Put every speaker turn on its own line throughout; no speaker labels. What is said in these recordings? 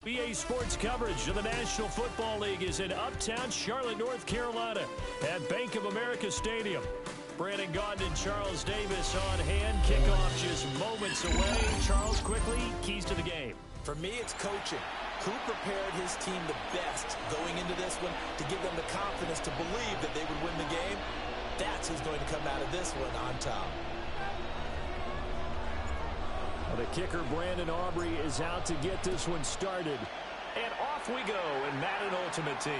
BA Sports coverage of the National Football League is in uptown Charlotte, North Carolina at Bank of America Stadium. Brandon Gaudin and Charles Davis on hand. Kickoff just moments away. Charles, quickly, keys to the game.
For me, it's coaching. Who prepared his team the best going into this one to give them the confidence to believe that they would win the game? That's who's going to come out of this one on top.
The kicker, Brandon Aubrey, is out to get this one started. And off we go in Madden Ultimate Team.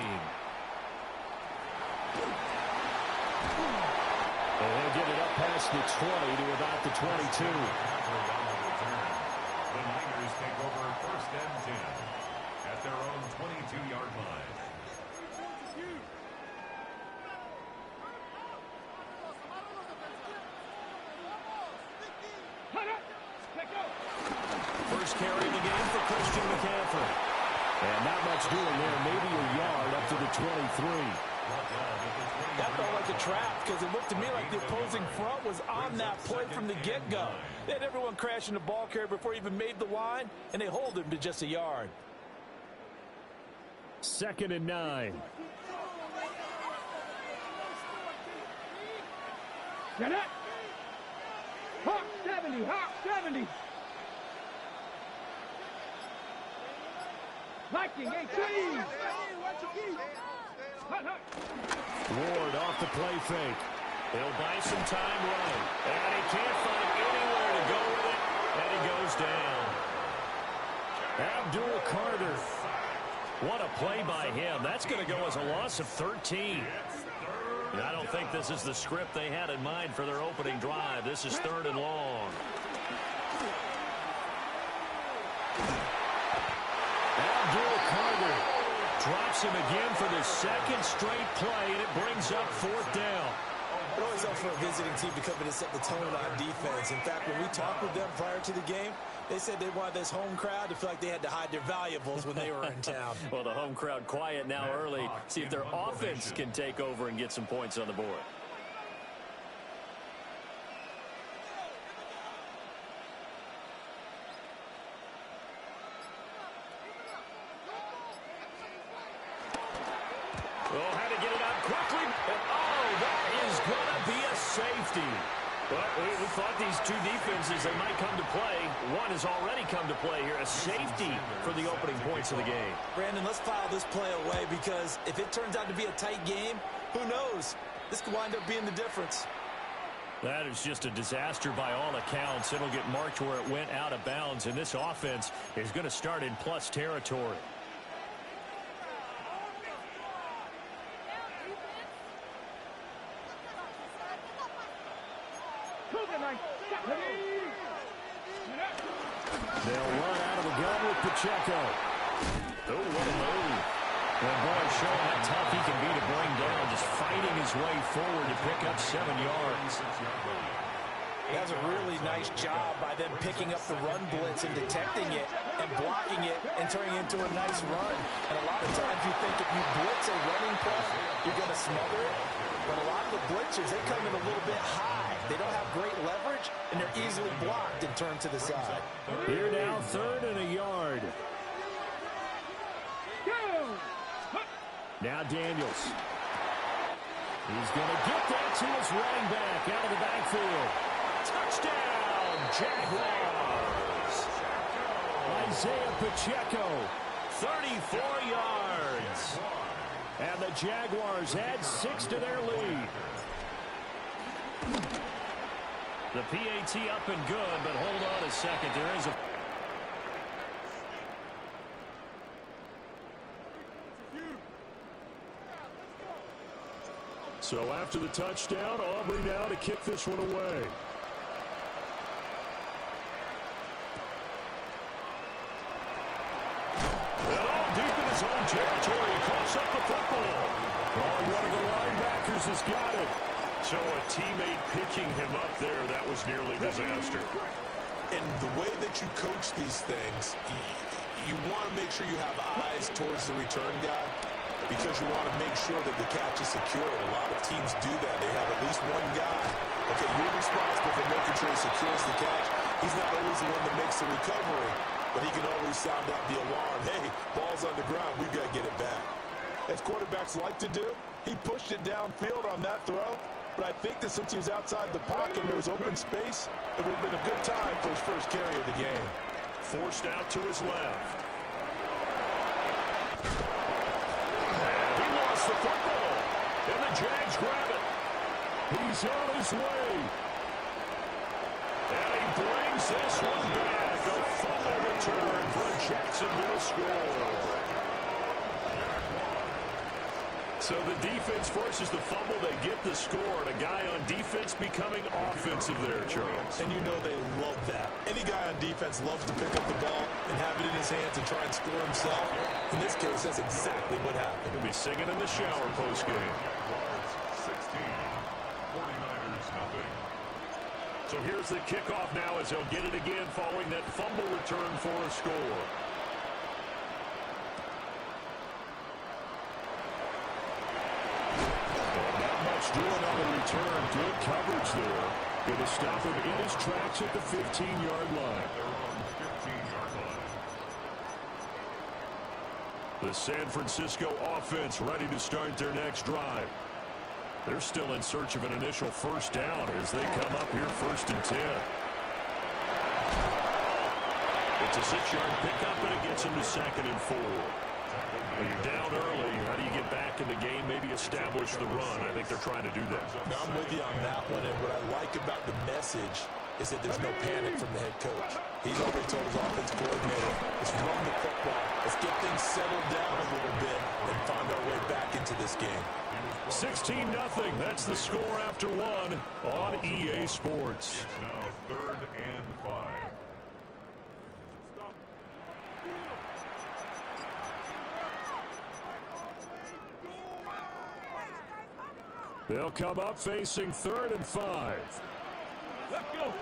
And they'll get it up past the 20 to about the 22.
The Niners take over first and 10 at their own 22-yard line.
First carry of the game for Christian McCaffrey. And not much doing there. Maybe a yard up to the 23.
That felt like a trap because it looked to me like the opposing front was on that play from the get-go. They had everyone crashing the ball carrier before he even made the line, and they hold him to just a yard.
2nd and 9.
Get it! Hawk 70! Hawk 70! Viking 18!
Ward off the play fake. He'll buy some time running. And he can't find anywhere to go with it. And he goes down. Abdul Carter. What a play by him. That's going to go as a loss of 13. And I don't think this is the script they had in mind for their opening drive. This is 3rd and long. Abdul Carter drops him again for the second straight play, and it brings up 4th down.
It always helps for a visiting team to come in and set the tone on defense. In fact, when we talked with them prior to the game, they said they wanted this home crowd to feel like they had to hide their valuables when they were in town.
Well, the home crowd quiet now early. See if their offense can take over and get some points on the board. Oh, had to get it out quickly. And, oh, that is going to be a safety. But we thought these two defenses, they might come to play. One has already come to play here. A safety for the opening points of the game.
Brandon, let's file this play away because if it turns out to be a tight game, who knows? This could wind up being the difference.
That is just a disaster by all accounts. It'll get marked where it went out of bounds, and this offense is going to start in plus territory. They'll run out of the gun with Pacheco. Oh, what a move. And boy, showing how tough he can be to bring down, just fighting his way forward to pick up 7 yards.
That was a really nice job by them picking up the run blitz and detecting it and blocking it and turning it into a nice run. And a lot of times you think if you blitz a running play, you're going to smother it. But a lot of the blitzers, they come in a little bit high. They don't have great leverage, and they're easily blocked and turned to the side.
Here now, 3rd and a yard. Now Daniels. He's going to get that to his running back out of the backfield. Touchdown, Jaguars. Isaiah Pacheco, 34 yards. And the Jaguars add 6 to their lead. The PAT up and good, but hold on a second. There is a... So after the touchdown, Aubrey now to kick this one away. And all deep in his own territory, he coughs up the football. Oh, one of the linebackers has got it. So a teammate picking him up there, that was nearly disaster.
And the way that you coach these things, you want to make sure you have eyes towards the return guy because you want to make sure that the catch is secure. A lot of teams do that. They have at least one guy. Okay, you're responsible for making sure he secures the catch. He's not always the one that makes the recovery. but he can always sound out the alarm. Hey, ball's on the ground. We've got to get it back. As quarterbacks like to do, he pushed it downfield on that throw. But I think that since he was outside the pocket and there was open space, it would have been a good time for his first carry of the game.
Forced out to his left. And he lost the football. And the Jags grab it. He's on his way. And he brings this one back. A fumble return for a Jacksonville score. So the defense forces the fumble. They get the score. And a guy on defense becoming offensive there, Charles.
And you know they love that. Any guy on defense loves to pick up the ball and have it in his hands and try and score himself. In this case, that's exactly what happened.
He'll be singing in the shower postgame.
16, 49ers nothing.
So here's the kickoff now as he'll get it again following that fumble return for a score. Doing on the return. Good coverage there. Going to stop him in his tracks at the 15-yard line. The San Francisco offense ready to start their next drive. They're still in search of an initial first down as they come up here 1st and 10. It's a 6-yard pickup, and it gets him to 2nd and 4. When you're down early, how do you get back in the game, maybe establish the run? I think they're trying to do that.
Now, I'm with you on that one, and what I like about the message is that there's no panic from the head coach. He's already told his offensive coordinator, let's run the football, let's get things settled down a little bit and find our way back into this game.
16-0. That's the score after one on EA Sports.
It's now 3rd and 5.
They'll come up facing 3rd and 5.
Let's go.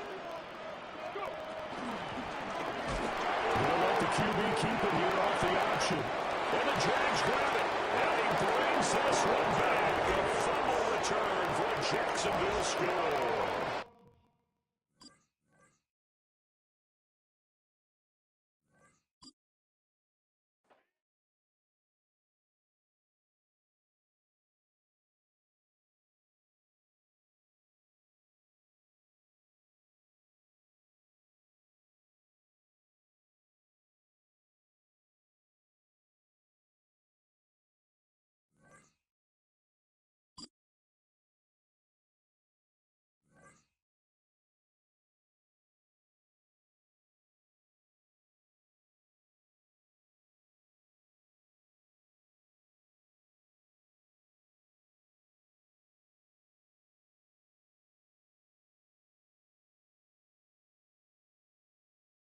They'll let the QB keep it here off the option. And the Jags grab it. And he brings this one back. A fumble return for a Jacksonville score.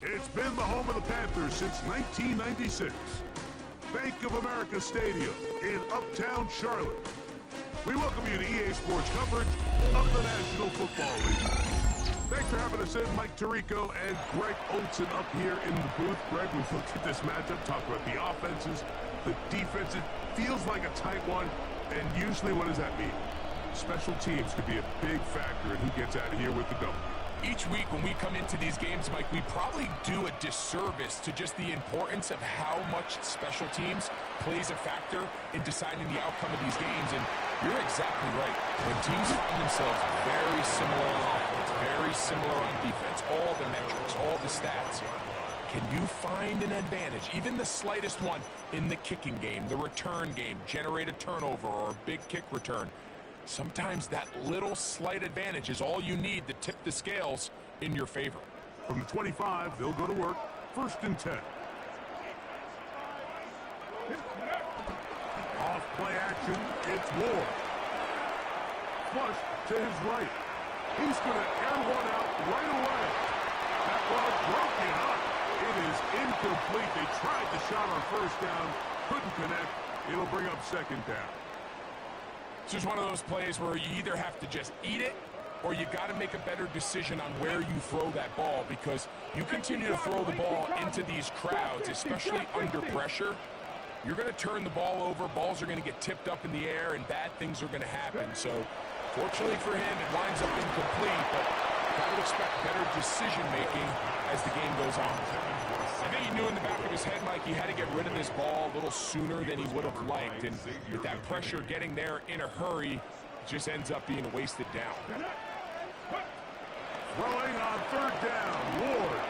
It's been the home of the Panthers since 1996. Bank of America Stadium in Uptown Charlotte. We welcome you to EA Sports coverage of the National Football League. Thanks for having us in, Mike Tirico and Greg Olson up here in the booth. Greg, we've looked at this matchup, talked about the offenses, the defense. It feels like a tight one, and usually what does that mean? Special teams could be a big factor in who gets out of here with the W.
Each week when we come into these games, Mike, we probably do a disservice to just the importance of how much special teams plays a factor in deciding the outcome of these games. And you're exactly right. When teams find themselves very similar on offense, very similar on defense, all the metrics, all the stats, can you find an advantage, even the slightest one, in the kicking game, the return game, generate a turnover or a big kick return? Sometimes that little slight advantage is all you need to tip the scales in your favor.
From the 25, they'll go to work. 1st and 10. Off play action, it's Ward. Flush to his right. He's going to air one out right away. That ball broken up. It is incomplete. They tried the shot on 1st down, couldn't connect. It'll bring up 2nd down.
It's just one of those plays where you either have to just eat it or you got to make a better decision on where you throw that ball, because you continue to throw the ball into these crowds, especially under pressure, you're going to turn the ball over, balls are going to get tipped up in the air, and bad things are going to happen. So, fortunately for him, it winds up incomplete, but I would expect better decision-making as the game goes on.
And
think he knew in the back of his head, Mike, he had to get rid of this ball a little sooner than he would have liked. And with that pressure getting there in a hurry, just ends up being a wasted down.
Throwing on third down, Ward.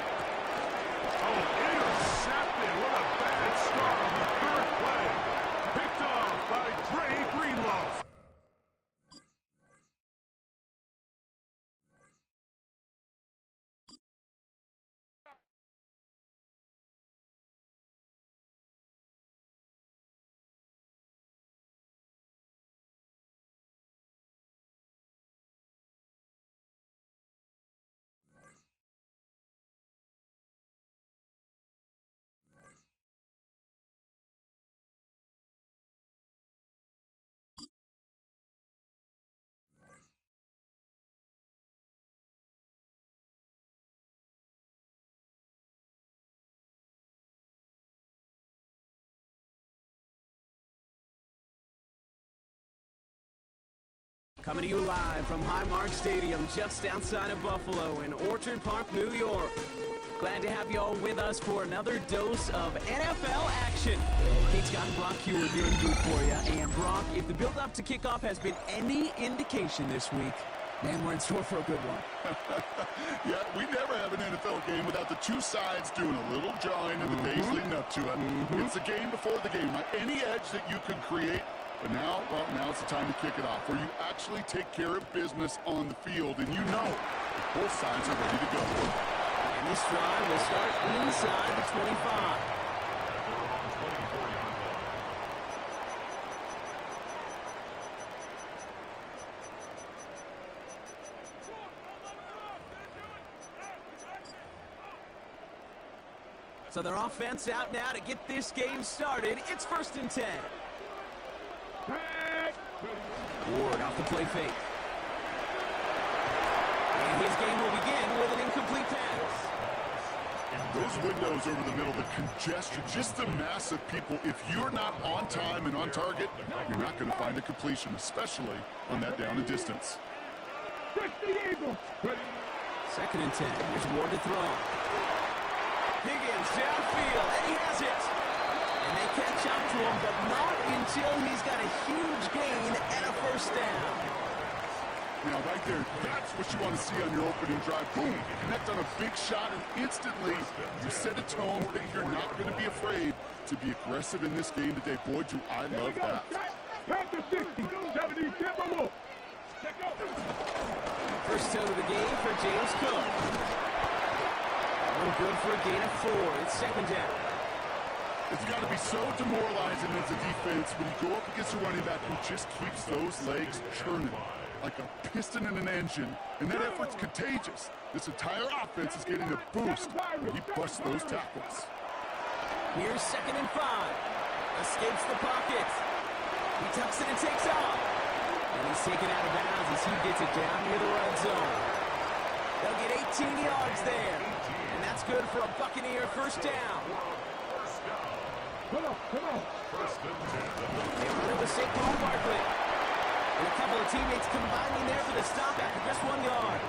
Oh, intercepted. What a bad start on the third play. Picked off by Dre Greenlaw.
Coming to you live from Highmark Stadium, just outside of Buffalo in Orchard Park, New York. Glad to have you all with us for another dose of NFL action. Kate Scott and Brock Hewitt here in booth for you. And Brock, if the build-up to kickoff has been any indication this week, man, we're in store for a good one.
Yeah, we never have an NFL game without the two sides doing a little jawing in the days leading up to it. It's the game before the game, right? Any edge that you can create. But now, well, now's the time to kick it off, where you actually take care of business on the field, and you know both sides are ready to go.
And this drive will start inside the 25. So their offense out now to get this game started. It's 1st and 10. Ward off the play fake. And his game will begin with an incomplete pass.
Those windows over the middle, the congestion, just the mass of people. If you're not on time and on target, you're not going to find a completion, especially on that down and distance.
2nd and 10. Here's Ward to throw. Higgins downfield, and he has it. And they catch up to him, but not until he's got a huge gain and a 1st down.
Now, right there, that's what you want to see on your opening drive. Boom, connect on a big shot, and instantly you set a tone that you're not going to be afraid to be aggressive in this game today. Boy, do I love that.
First toe of the game for James Cook. No good for a gain of 4. It's 2nd down.
It's got to be so demoralizing as a defense when you go up against a running back who just keeps those legs churning like a piston in an engine, and that effort's contagious. This entire offense is getting a boost when he busts those tackles.
Here's 2nd and 5. Escapes the pocket. He tucks it and takes off. And he's taken out of bounds as he gets it down near the red zone. They'll get 18 yards there. And that's good for a Buccaneer 1st down.
Come on.
They run it with Saquon Barkley. And a couple of teammates combining there for the stop after just 1 yard.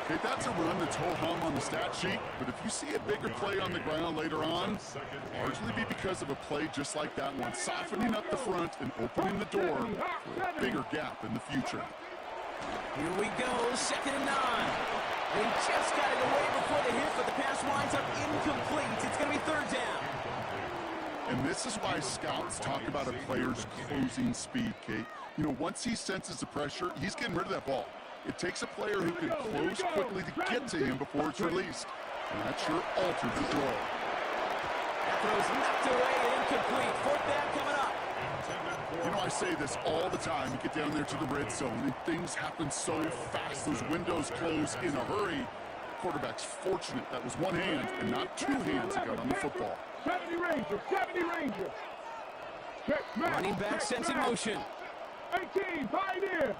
Okay, that's a run that's ho-hum on the stat sheet, but if you see a bigger play on the ground later on, largely be because of a play just like that one, softening up the front and opening the door for a bigger gap in the future.
Here we go, 2nd and 9. They just got it away before the hit, but the pass winds up incomplete. It's going to be 3rd down.
And this is why scouts talk about a player's closing speed, Kate. You know, once he senses the pressure, he's getting rid of that ball. It takes a player who can close quickly to get to him before it's released. And that sure altered the throw.
That throw's knocked away and incomplete. 4th down coming up.
You know, I say this all the time. You get down there to the red zone, and things happen so fast. Those windows close in a hurry. Quarterback's fortunate that was one hand and not two hands he got on the football.
70 Ranger.
Running back sent in motion.
18, Pioneer.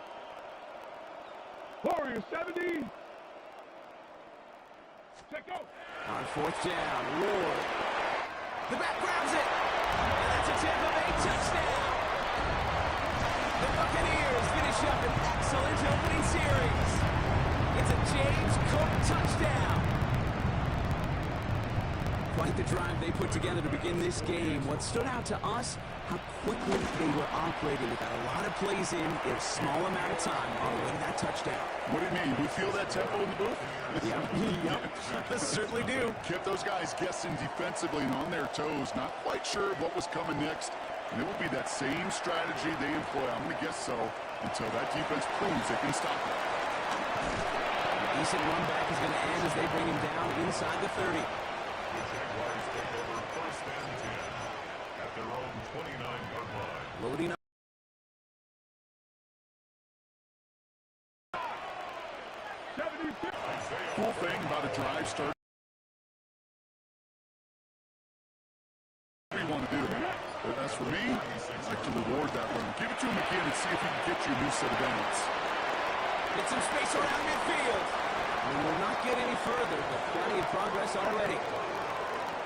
Warriors 70. Check out.
On 4th down, Ward. The back grabs it. And that's a Tampa Bay touchdown. The Buccaneers finish up an excellent opening series. It's a James Cook touchdown. like the drive they put together to begin this game. What stood out to us, how quickly they were operating. They got a lot of plays in a small amount of time on the way to that touchdown.
What do you mean? We feel that tempo in the booth?
Yep, certainly do.
Kept those guys guessing defensively and on their toes, not quite sure what was coming next. And it will be that same strategy they employ, I'm going to guess so, until that defense proves they can stop it.
Decent run back is going to end as they bring him down inside the 30.
The Jaguars take over first and 10 at their own 29-yard line.
Loading up.
Cool thing about a drive start. What do you want to do? But as for me, I like to reward that run. Give it to him again and see if he can get you a new set of balance.
Get some space around midfield. We will not get any further, but plenty of progress already.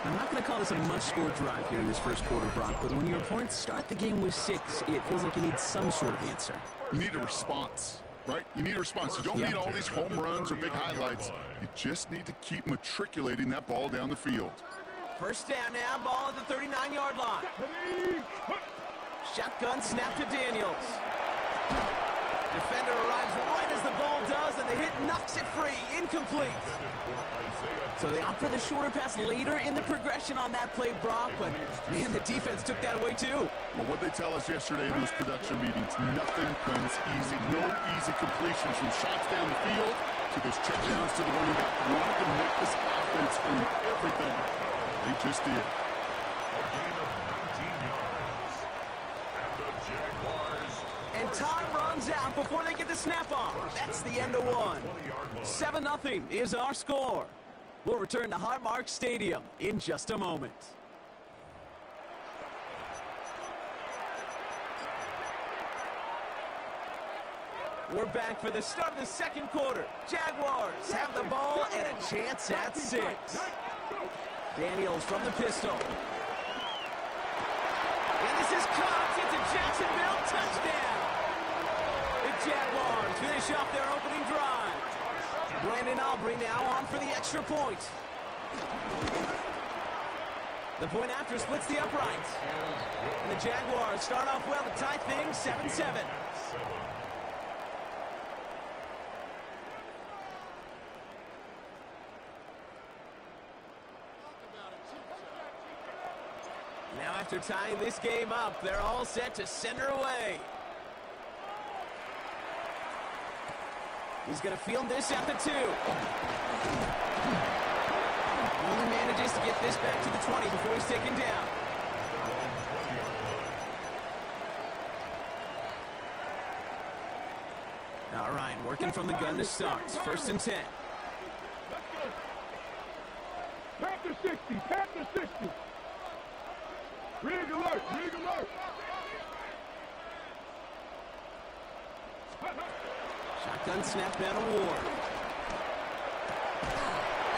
I'm not going to call this a must-score drive here in this first quarter, Brock, but when your opponents start the game with 6, it feels like you need some sort of answer.
You need a response, right? You need a response. You don't need all these home runs or big highlights. You just need to keep matriculating that ball down the field.
First down now, ball at the 39-yard line. Shotgun snap to Daniels. Defender arrives right as the ball does, and the hit knocks it free. Incomplete. So they opt for the shorter pass later in the progression on that play, Brock, but man, the defense took that away too.
Well, what they tell us yesterday in those production meetings, nothing comes easy. No easy completions from shots down the field to those checkdowns to the running back. They wanted to make this offense earn everything. They just did.
A gain of 19 yards. And the Jaguars.
And time runs out before they get the snap off. That's the end of one. 7-0 is our score. We'll return to Highmark Stadium in just a moment. We're back for the start of the second quarter. Jaguars have the ball and a chance at 6. Daniels from the pistol. And this is caught. It's a Jacksonville touchdown. The Jaguars finish off their opening drive. Brandon Aubrey now on for the extra point. The point after splits the uprights. And the Jaguars start off well to tie things 7-7. Now after tying this game up, they're all set to center away. He's going to field this at the 2. Only manages to get this back to the 20 before he's taken down. All right, working from the gun to start. First and 10.
Panther 60, Panther 60. Rig alert, rig alert.
Shotgun snap down to Ward.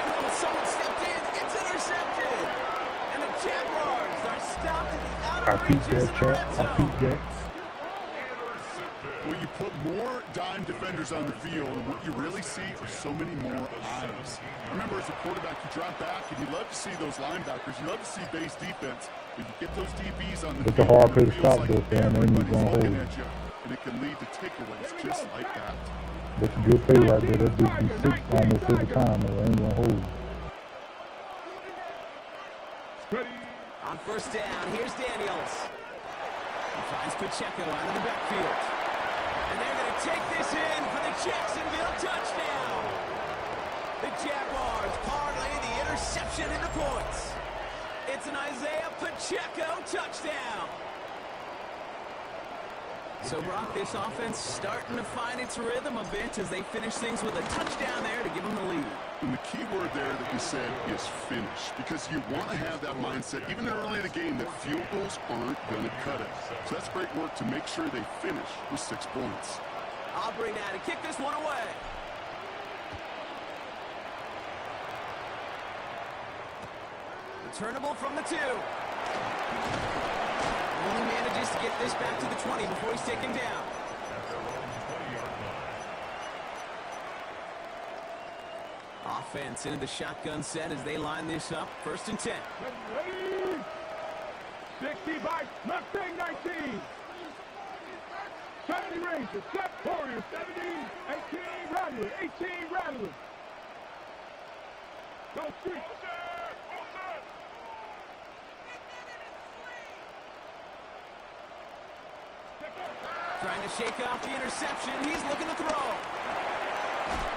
And someone stepped in. It's intercepted. And the Jaguars are stopped in the outer reaches of the red zone.
Well, you put more dime defenders on the field, and what you really see are so many more eyes. Remember, as a quarterback, you drop back, and you love to see those linebackers. You love to see base defense. But you get those DBs on the field.
It's a hard play to
feels
stop
like
this, man. They ain't gonna hold.
at you, and it can lead to takeaways just like that.
That's a good play right there. That dude be 6 almost every time, though. They ain't gonna hold.
On first down, here's Daniels. He finds Pacheco out of the backfield. And they're going to take this in for the Jacksonville touchdown. The Jaguars parlay the interception into points. It's an Isaiah Pacheco touchdown. So, Brock, this offense starting to find its rhythm a bit as they finish things with a touchdown there to give them the lead.
And the key word there that you said is finish, because you want to have that mindset, even early in the game, that field goals aren't going to cut it. So that's great work to make sure they finish with 6 points.
Aubrey now to kick this one away. Returnable from the 2. Only manages to get this back to the 20 before he's taken down. Offense into the shotgun set as they line this up. 1st and 10.
Ready? 60 by Mustang 19. 70 Rangers, 7 Warriors, 17, 18 Rattlers, 18 Rattlers. Go street.
Trying to shake off the interception. He's looking to throw.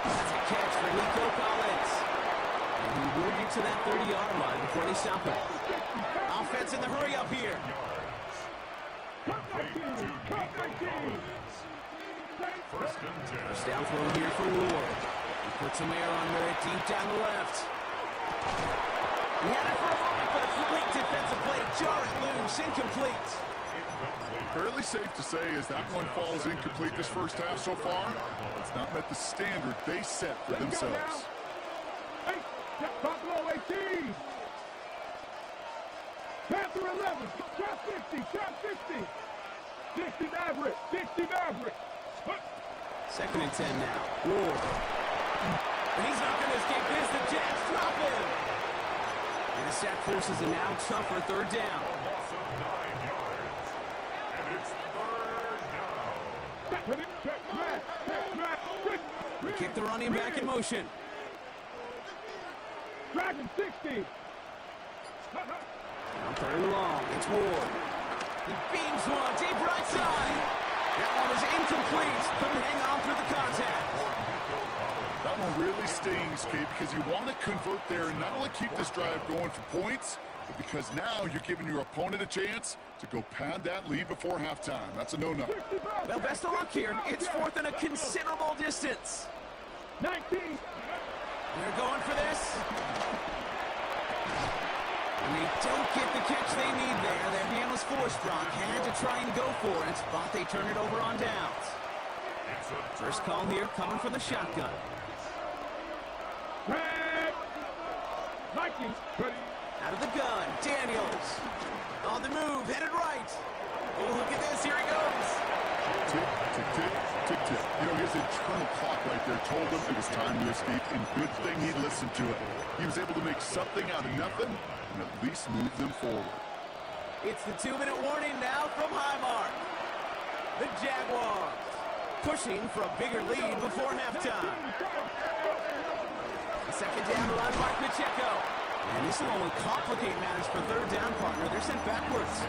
That's a catch for Nico Collins. And he will get to that 30-yard line before they stop him. Offense in the hurry up here. First down throw here for Ward. He puts some air under it deep down the left. He had it for a moment, but a great defensive play. Jar it loose, incomplete.
Fairly safe to say as that one falls incomplete this first half so far. It's not met the standard they set for themselves.
Buffalo 18. Panther 11. Trap 50. Trap 50. 60 Maverick. 60 Maverick.
2nd and 10 now. Ward. And he's not going to escape this. The Jets drop him. And the sack forces a now tougher 3rd down. They kick the running back in motion.
Dragon 60.
Now 3rd and long. It's Ward. He beams one deep right side. That one is incomplete. Couldn't hang on through the contact.
That one really stings, Kate, because you want to convert there and not only keep this drive going for points, but because now you're giving your opponent a chance to go pad that lead before halftime. That's a no-no.
Well, best of luck here. It's 4th and a considerable distance.
19.
They're going for this. And they don't get the catch they need there. Their hand was forced. Brock had to try and go for it, but they turn it over on downs. First call here coming from the shotgun.
Vikings.
Out of the gun, Daniels. On the move, headed right. Oh, look at this, here he goes.
Tick, tick, tick, tick, tick. You know, his internal clock right there told him it was time to escape, and good thing he listened to it. He was able to make something out of nothing and at least move them forward.
It's the 2-minute warning now from Highmark. The Jaguars pushing for a bigger lead before halftime. Second down to line Mark Pacheco. And this will only complicate matters for 3rd down, partner. They're sent backwards.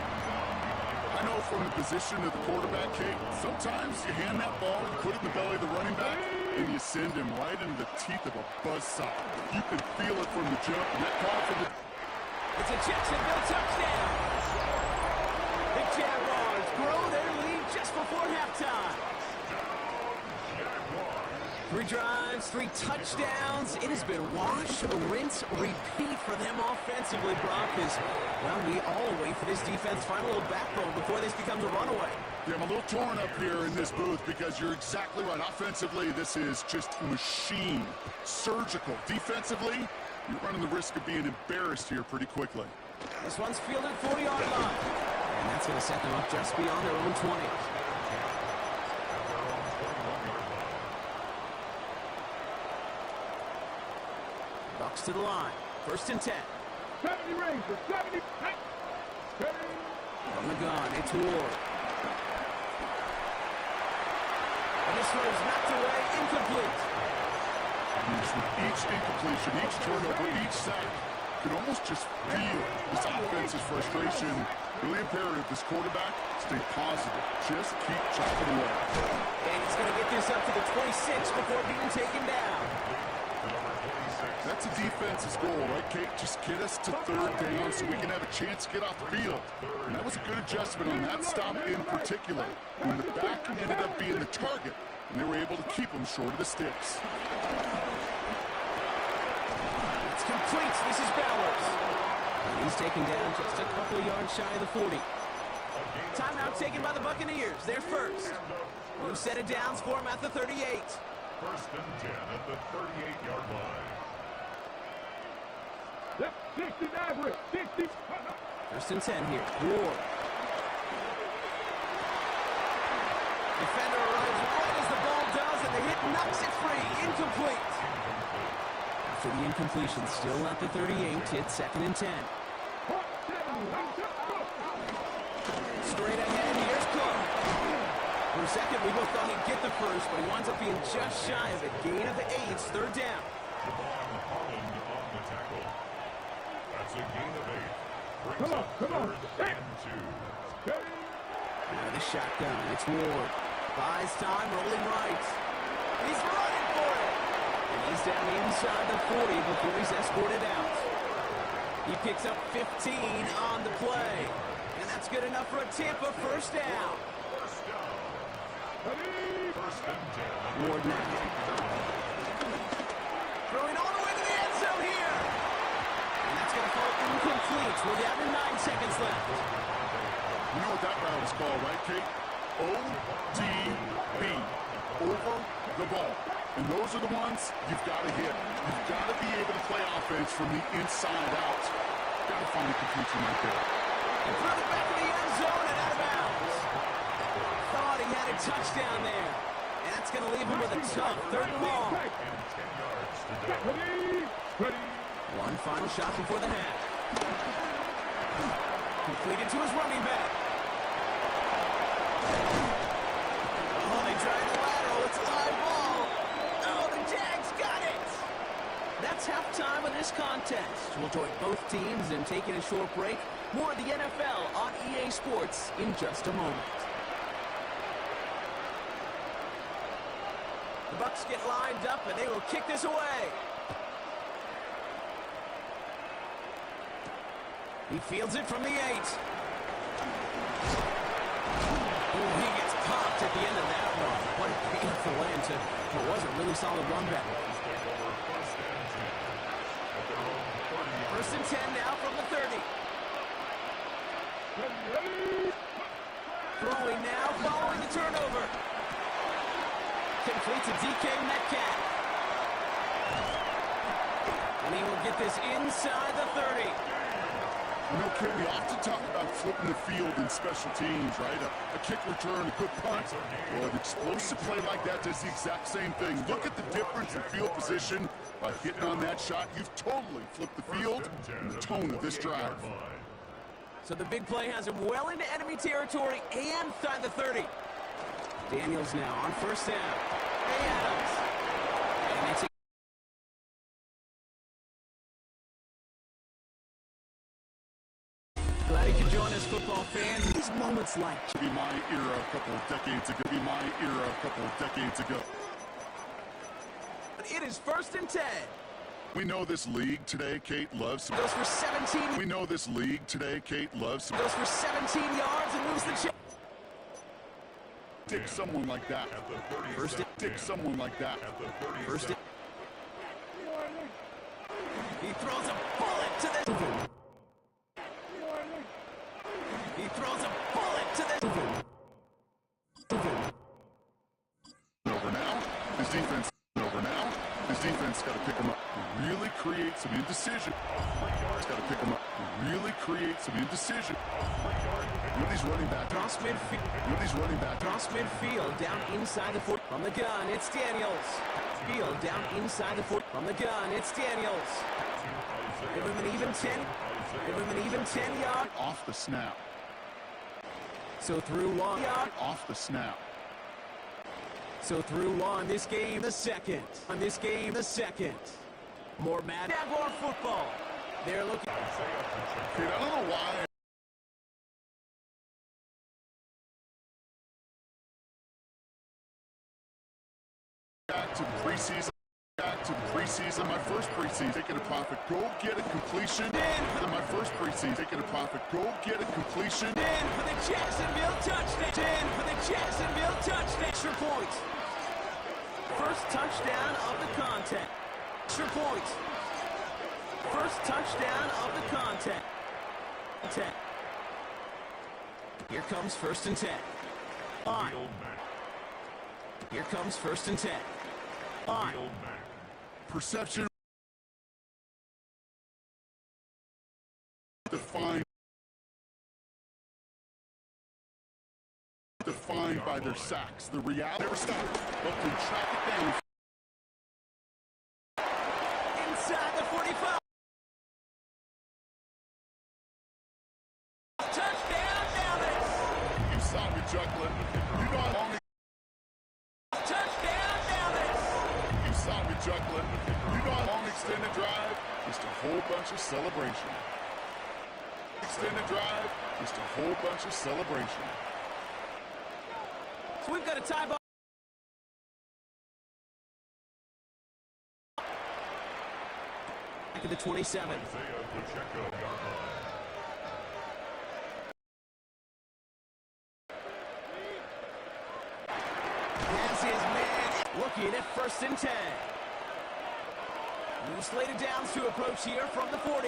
I know from the position of the quarterback, Kate, sometimes you hand that ball, you put it in the belly of the running back, and you send him right into the teeth of a buzzsaw. You can feel it from the jump. And that call from the...
It's a Jacksonville touchdown. The Jaguars grow their lead just before halftime. 3 drives, 3 touchdowns. It has been wash, rinse, repeat for them offensively, Brock, as, well, we all wait for this defense to find a little backbone before this becomes a runaway.
Yeah, I'm a little torn up here in this booth because you're exactly right. Offensively, this is just machine, surgical. Defensively, you're running the risk of being embarrassed here pretty quickly.
This one's fielded 40-yard line. And that's going to set them up just beyond their own 20. Bucks to the line. 1st and 10.
70 Rangers. 70.
From the gun, it's Ward. And this one is knocked away, incomplete.
With each incompletion, each turnover, each sack, you can almost just feel this offense's frustration. Really imperative, this quarterback, stay positive. Just keep chopping away.
And he's going to get this up to the 26 before being taken down.
That's a defense's goal, right, Kate? Just get us to 3rd down so we can have a chance to get off the field. And that was a good adjustment on that stop in particular. When the back ended up being the target, and they were able to keep him short of the sticks.
It's complete. This is Bowers. And he's taken down just a couple of yards shy of the 40. Timeout taken by the Buccaneers. They're first. New set of downs for him at the 38.
1st and 10 at the 38-yard line.
Yep, 60 Maverick. 60.
1st and 10 here. Ward. Defender arrives right as the ball does, and the hit knocks it free. Incomplete. after the incompletion. Still at the 38. It's 2nd and 10. Straight ahead, here's Cook. For a second, we both thought he'd get the first, but he winds up being just shy of it. Gain of 8, it's 3rd down.
On the tackle. That's a gain of 8. Brings up 3rd and 2.
Out of the shotgun, it's Ward. Buys time, rolling right. He's running for it. And he's down inside the 40 before he's escorted out. He picks up 15 on the play. And that's good enough for a Tampa first down. Ward now. Throwing all the way to the end zone here. And that's going to fall incomplete. We're down to 9 seconds left.
You know what that route is called, right, Kate? ODB. Over the ball. And those are the ones you've got to hit. You've got to be able to play offense from the inside out. Got to find a completion right there.
And throw it back in the end zone and out of bounds. Thought he had a touchdown there. And that's going to leave him with a tough 3rd and long. One final shot before the half. Completed to his running back. Oh, they drive the lateral. It's a live ball. Oh, the Jags got it. That's halftime of this contest. We'll join both teams in taking a short break. More of the NFL on EA Sports in just a moment. The Bucs get lined up and they will kick this away. He fields it from the 8. Oh, he gets popped at the end of that one. What a painful end to what was a really solid run back. 1st and 10 now from the 30. Throwing now, following the turnover. Complete to DK Metcalf. And he will get this inside the 30.
You know, Kate, we often talk about flipping the field in special teams, right? A kick return, a good punt. Well, an explosive play like that does the exact same thing. Look at the difference in field position. By hitting on that shot, you've totally flipped the field and the tone of this drive.
So the big play has him well into enemy territory and inside the 30. Daniels now on 1st down. Hey, Adams. And it's glad you could join us, football fans. These moments like
Be my era a couple of decades ago. Be my era a couple of decades ago.
it is 1st and 10.
We know this league today, Kate, loves.
Goes for 17.
We know this league today, Kate, loves.
Goes for 17 yards and moves the chip.
Take someone like that.
First,
take someone like that.
First, he throws a bullet to the. He throws a bullet to the.
Over now, his defense. Over now, his defense got to pick him up. Really create some indecision. He's got to pick him up. Really create some indecision. You know these running back.
Cross midfield.
You know these running back.
Cross midfield down inside the 40. From the gun, it's Daniels. Field down inside the 40. From the gun, it's Daniels. Give him an even 10. Give him an even 10 yard.
Off the snap.
So through one yard.
Off the snap.
So through one, this game the second. On this game the second. More mad Jaguar football. They're looking.
Kid, I don't know why. Back to preseason. Back to preseason. My first preseason. Taking a profit. Go get a completion. In my first preseason. Taking a profit. Go get a completion.
In for the Jacksonville touchdown. In for the Jacksonville touchdown. Extra point. First touchdown of the contest. Extra point. First touchdown of the contest. 10. Here comes 1st and 10. On. Here comes 1st and 10. On.
Perception. Defined by their sacks. The reality never stopped. But we track it down.
Inside
chuckling. You know, a long extended drive, just a whole bunch of celebration. Extended drive, just a whole bunch of celebration.
So we've got a tie ball. Back at the 27. Has his man looking at 1st and 10. New slated downs to approach here from the 40.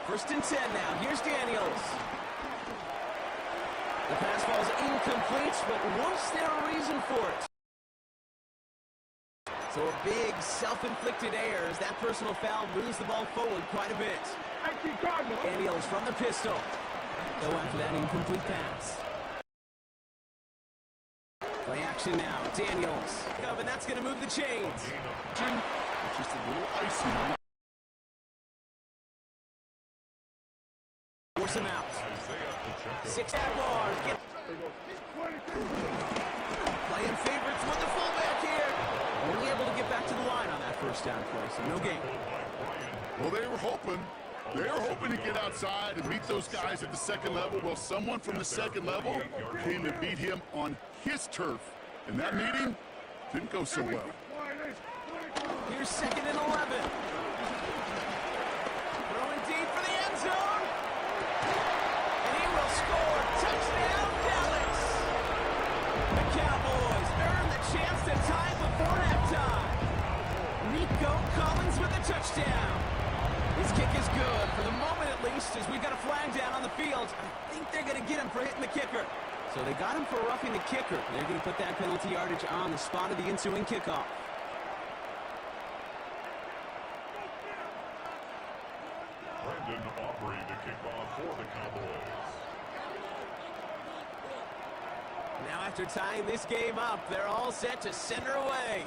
1st and 10 now. Here's Daniels. The pass falls incomplete, but was there a reason for it? So a big self-inflicted error as that personal foul moves the ball forward quite a bit. Daniels from the pistol. Go after that incomplete pass. Play action now. Daniels. And that's going to move the chains.
Just a little icing.
Force him out. 6 Jaguars. Playing favorites with the fullback here. Only able to get back to the line on that 1st down play, so no gain.
Well, they were hoping. They were hoping to get outside and meet those guys at the 2nd level. Well, someone from the 2nd level came to beat him on his turf. And that meeting didn't go so well.
Here's 2nd and 11. Throwing deep for the end zone. And he will score. Touchdown, Dallas. The Cowboys earn the chance to tie it before halftime. Nico Collins with a touchdown. His kick is good, for the moment at least, as we've got a flag down on the field. I think they're going to get him for hitting the kicker. So they got him for roughing the kicker. They're going to put that penalty yardage on the spot of the ensuing kickoff.
Brendan Aubrey to kick off for the Cowboys.
Now after tying this game up, they're all set to center away.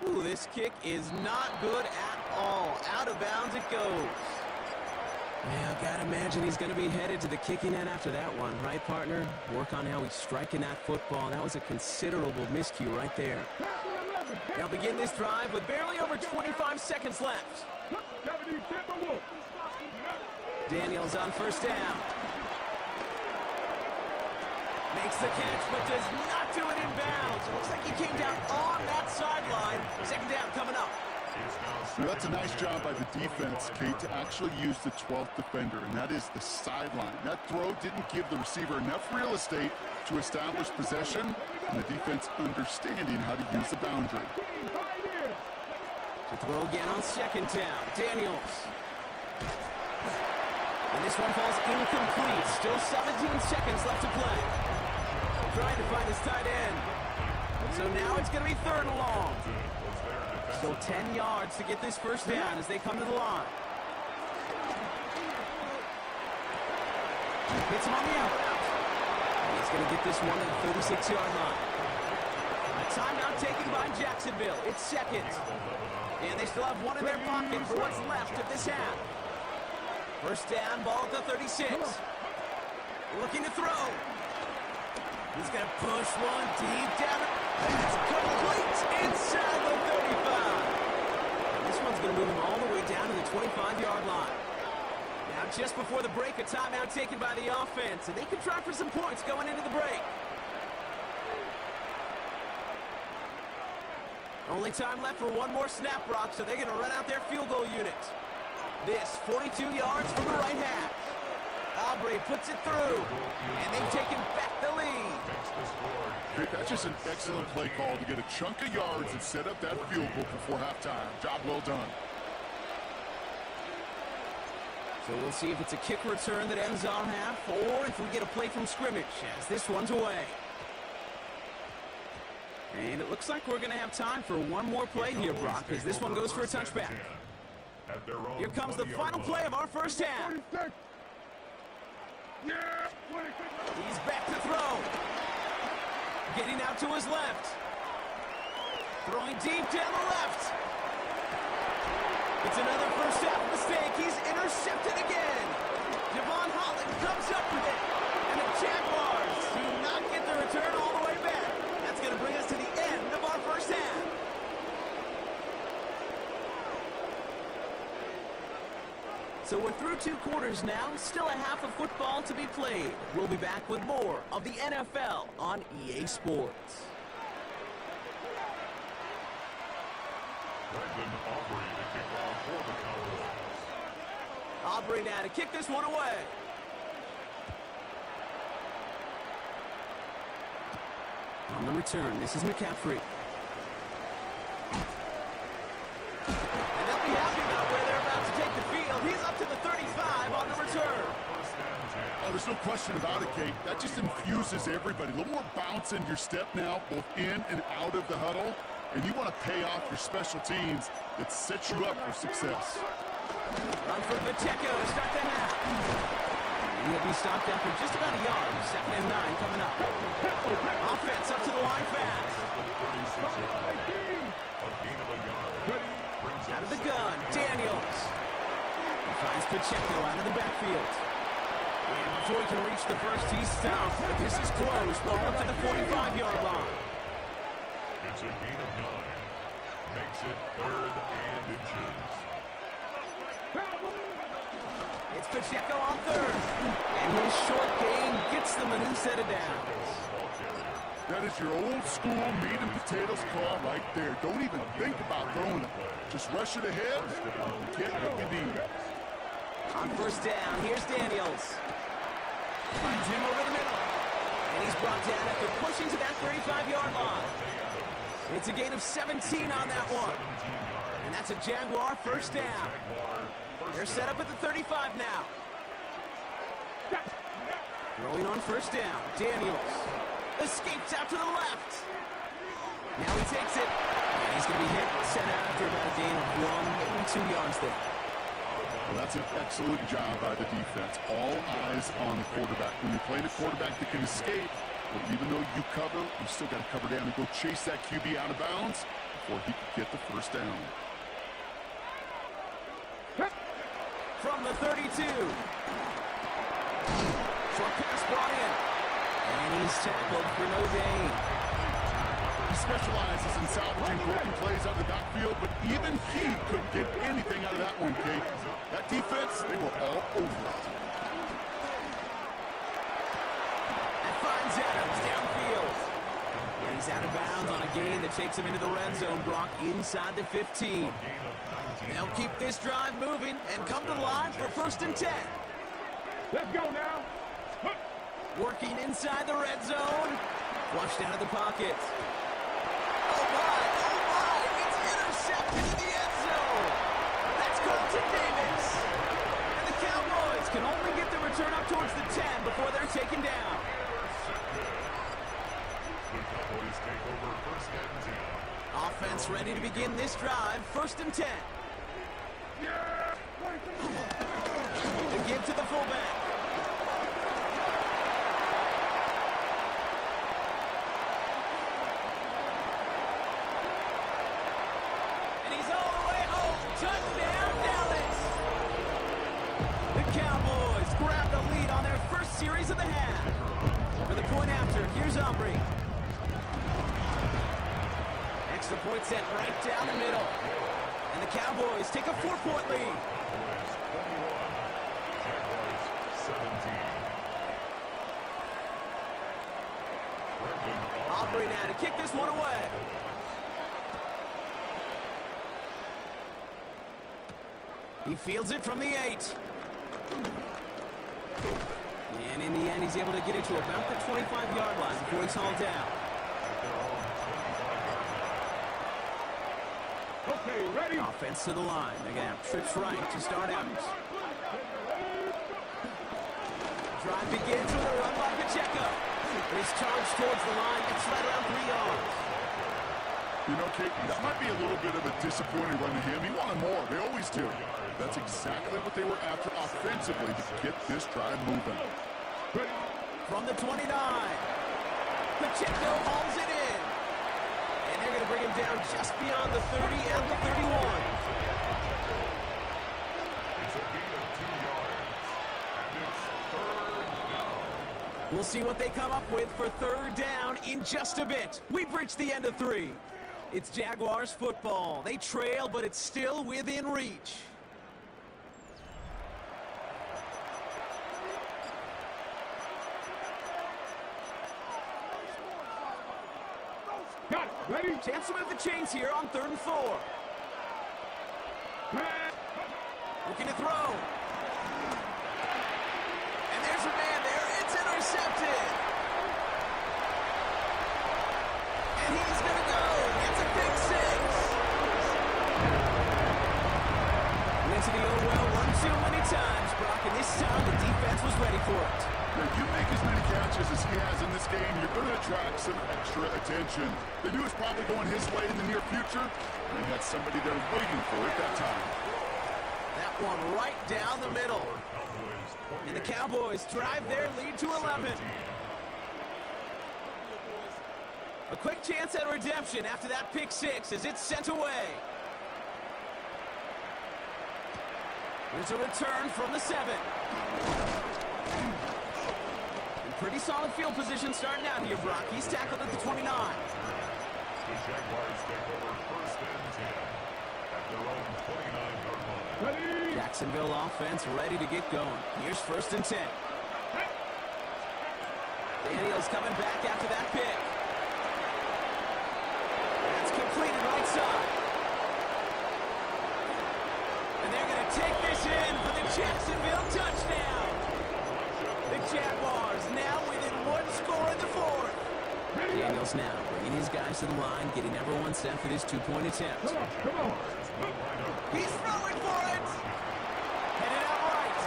Ooh, this kick is not good at all. Out of bounds it goes. Yeah, I gotta imagine he's gonna be headed to the kicking end after that one, right, partner? Work on how he's striking that football. That was a considerable miscue right there. They'll begin this drive with barely over 25 seconds left. Daniels on 1st down. Makes the catch, but does not do it in bounds. Looks like he came down on that sideline. 2nd down coming up.
Now that's a nice job by the defense, Kate, to actually use the 12th defender, and that is the sideline. That throw didn't give the receiver enough real estate to establish possession, and the defense understanding how to use the boundary.
To throw again on 2nd down. Daniels. And this one falls incomplete. Still 17 seconds left to play. Trying to find his tight end. So now it's going to be 3rd and long. So 10 yards to get this 1st down as they come to the line. Hits him on the out. He's going to get this one at the 36-yard line. A timeout taken by Jacksonville. It's 2nd. And they still have one in their pocket for what's left of this half. 1st down, ball at the 36. Looking to throw. He's going to push one deep down. It's complete inside the 35. This one's going to move him all the way down to the 25-yard line. Now, just before the break, a timeout taken by the offense, and they can try for some points going into the break. Only time left for one more snap, Brock, so they're going to run out their field goal unit. This, 42 yards from the right half. Aubrey puts it through, and they've taken back the lead.
That's just an excellent play call to get a chunk of yards and set up that field goal before halftime. Job well done.
So we'll see if it's a kick return that ends on half, or if we get a play from scrimmage as this one's away. And it looks like we're going to have time for one more play here, Brock, as this one goes for a touchback. Here comes the final play of our 1st half. He's back to throw. Getting out to his left. Throwing deep down the left. It's another 1st half mistake. He's intercepted again. Javon Holland comes up with it. And the Jaguars do not get the return all the way back. That's going to bring us So we're through 2 quarters now, still a half of football to be played. We'll be back with more of the NFL on EA Sports.
Brandon Aubrey to kick off for the Cowboys.
Aubrey now to kick this one away. On the return, this is McCaffrey. And they'll be happy about where they're about to take the field. He's up to the 35 on the return.
Oh, there's no question about it, Kate. That just infuses everybody. A little more bounce in your step now, both in and out of the huddle. And you want to pay off your special teams. It sets you up for success.
Run for Pacheco to start the half. He'll be stopped after just about a yard. 2nd and 9 coming up. Offense up to the line fast. Out of the gun, Daniels. He finds Pacheco out of the backfield. And before he can reach the first, he's stopped. But this is close. Ball up to the 45-yard line.
It's a gain of 9. Makes it 3rd and inches.
It's Pacheco on 3rd. And his short gain gets them a new set of downs.
That is your old school meat and potatoes call right there. Don't even think about throwing it. Just rush it ahead. Get what you need.
On 1st down, here's Daniels. Finds him over the middle. And he's brought down after pushing to that 35-yard line. It's a gain of 17 on that one. And that's a Jaguar 1st down. They're set up at the 35 now. Rolling on 1st down, Daniels. Escapes out to the left. Now he takes it. And he's going to be hit, set out after about a gain of 1, maybe 2 yards there.
Well, that's an excellent job by the defense. All eyes on the quarterback. When you're playing a quarterback that can escape, but even though you cover, you still got to cover down and go chase that QB out of bounds before he can get the 1st down.
From the 32. Short pass brought in. And he's tackled for no gain.
He specializes in salvaging broken plays out of the backfield, but even he couldn't get anything out of that one, Kate. That defense, they were all over it.
And finds Adams downfield. And he's out of bounds on a gain that takes him into the red zone. Brock inside the 15. They'll keep this drive moving and come to the line for 1st and 10.
Let's go now.
Working inside the red zone. Flushed out of the pocket. Oh my, it's intercepted in the end zone. That's Carlton Davis. And the Cowboys can only get the return up towards the 10 before they're taken down.
The Cowboys take over 1st and 10.
Offense ready to begin this drive. 1st and 10. The give to the fullback. And he's all the way home. Touchdown, Dallas. The Cowboys grab the lead on their 1st series of the half. For the point after, here's Aubrey. Extra point set right down the middle. And the Cowboys take a 4-point lead.
Jaguars 17.
Aubrey now to kick this one away. He fields it from the 8. And in the end, he's able to get it to about the 25-yard line before he's hauled down.
Okay, ready?
Offense to the line. They're going to have trips right to start out. Drive begins with a run by Pacheco. His charge towards the line gets right around 3 yards.
You know, Kate, that might be a little bit of a disappointing run to him. He wanted more. They always do. That's exactly what they were after offensively to get this drive moving.
From the 29. Pacheco hauls it in. And they're going to bring him down just beyond the 30 and the 31.
It's a gain of 2 yards. And it's 3rd down.
We'll see what they come up with for 3rd down in just a bit. We've reached the end of 3. It's Jaguars football. They trail, but it's still within reach.
Ready?
Chance to move the chains here on 3rd and 4. Looking to throw. And there's a man there. It's intercepted. And he's going to go. It's a big 6. Went to the old well one too many times, Brock, and this time the defense was ready for it.
If you make as many catches as he has in this game, you're going to attract some extra attention. They knew it was probably going his way in the near future, and they had somebody there waiting for it that time.
That one right down the middle. And the Cowboys drive their lead to 11. A quick chance at redemption after that pick 6 as it's sent away. Here's a return from the 7. Pretty solid field position starting out here, Brock. He's tackled at the 29.
The Jaguars take over 1st and 10 at their own 29-yard line.
Ready?
Jacksonville offense ready to get going. Here's 1st and 10. Daniels coming back after that pick. That's completed right side. And they're going to take this in for the Jacksonville touchdown. The Jaguars now within 1 score in the 4th. Daniels now bringing his guys to the line, getting everyone set for this 2-point attempt.
Come on.
He's throwing for it. Headed out right.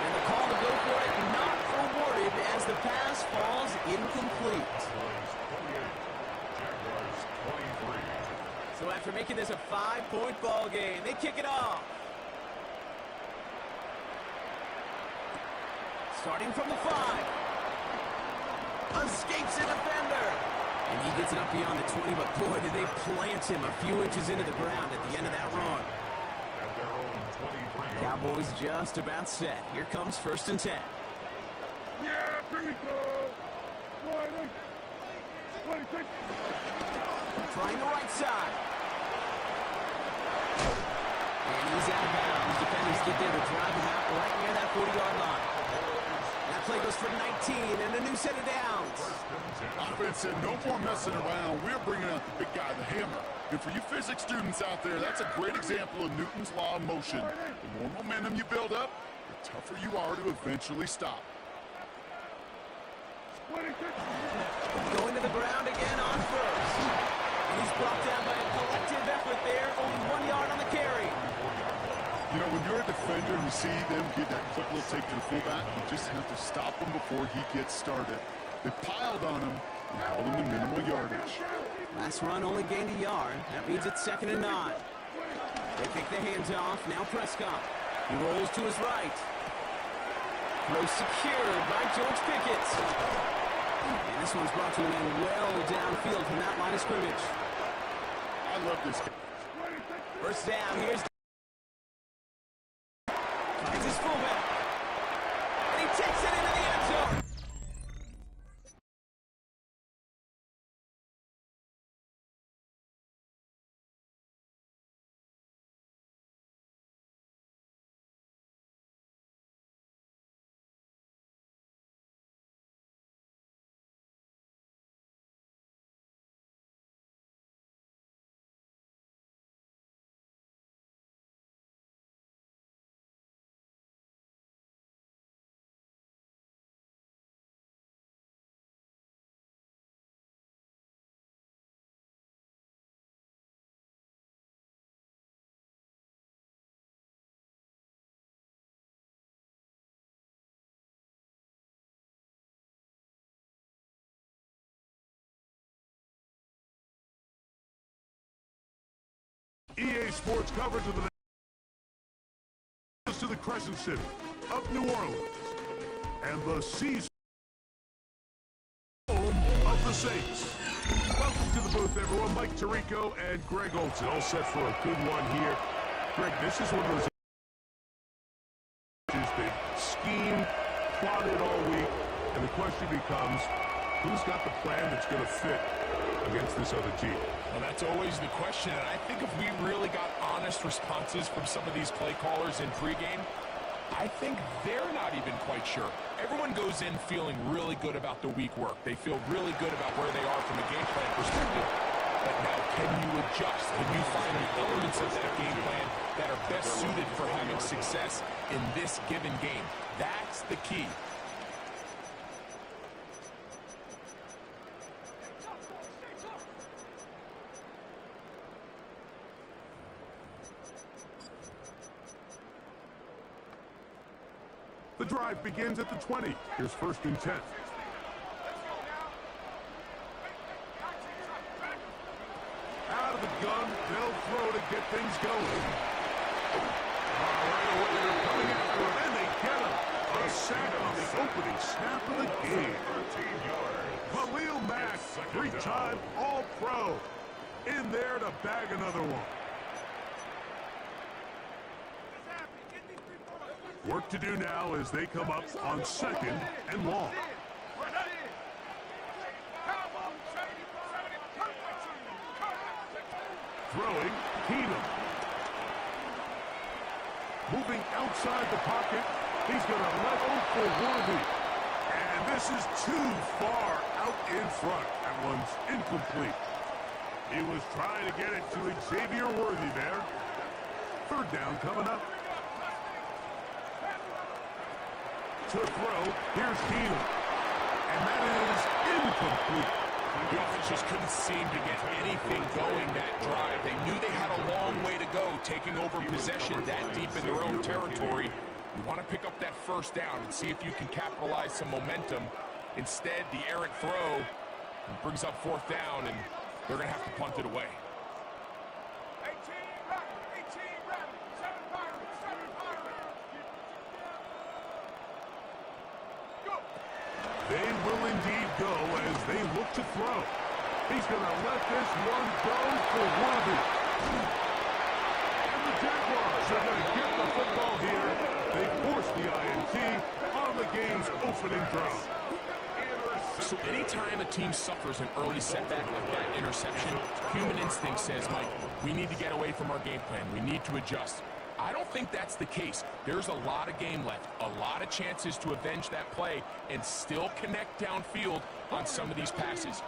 And the call to go for it not awarded as the pass falls incomplete.
Jaguars 23.
So after making this a 5-point ball game, they kick it off. Starting from the 5. Escapes a defender. And he gets it up beyond the 20, but boy, did they plant him a few inches into the ground at the end of that run.
At their own 23.
Cowboys just about set. Here comes 1st and 10.
Yeah, bring it go. 26.
Trying the right side. And he's out of bounds. Defenders get there to drive him out right near that 40-yard line. That play goes for 19 and a new set of downs.
Offense said, no more messing around. We're bringing out the big guy, the hammer. And for you physics students out there, that's a great example of Newton's law of motion. The more momentum you build up, the tougher you are to eventually stop.
Going to the ground again on 1st. And he's brought down by a collective effort there, only 1 yard on the carry.
You know, when you're a defender and you see them get that quick little take to the fullback, you just have to stop him before he gets started. They piled on him and held him to minimal yardage.
Last run only gained a yard. That means it's 2nd and 9. They kick the hands off. Now Prescott. He rolls to his right. Throw secured by George Pickett. And this one's brought to an end well downfield from that line of scrimmage.
I love this game.
1st down. Here's finds his fullback. And he takes it into the end zone.
EA Sports coverage of the to the Crescent City of New Orleans and the season home of the Saints. Welcome to the booth, everyone. Mike Tirico and Greg Olson, all set for a good one here. Greg, this is one of those they've schemed, plotted all week, and the question becomes, who's got the plan that's going to fit against this other team?
Well, that's always the question, and I think if we really got honest responses from some of these play callers in pregame, I think they're not even quite sure. Everyone goes in feeling really good about the week work. They feel really good about where they are from a game plan perspective. But now, can you adjust? Can you find the elements of that game plan that are best suited for having success in this given game? That's the key.
The drive begins at the 20. Here's 1st and 10. Out of the gun, they'll throw to get things going. Right away, they're coming after him, and they get him. A sack on the opening snap of the game. 13 yards. Khalil Mack, 3-time All-Pro, in there to bag another one. Work to do now as they come up on 2nd and long. Throwing, Keenum. Moving outside the pocket, he's going to level for Worthy. And this is too far out in front. That one's incomplete. He was trying to get it to Xavier Worthy there. 3rd down coming up. To throw, here's Keenum. And that is incomplete.
The offense just couldn't seem to get anything going that drive. They knew they had a long way to go, taking over possession that deep in their own territory. You want to pick up that 1st down and see if you can capitalize some momentum. Instead, the errant throw brings up 4th down, and they're going to have to punt it away.
They will indeed go as they look to throw. He's going to let this one go for Worthy. And the Jaguars are going to get the football here. They force the INT on the game's opening drive.
So anytime a team suffers an early setback like that interception, human instinct says, Mike, we need to get away from our game plan. We need to adjust. I don't think that's the case. There's a lot of game left, a lot of chances to avenge that play and still connect downfield on some of these passes.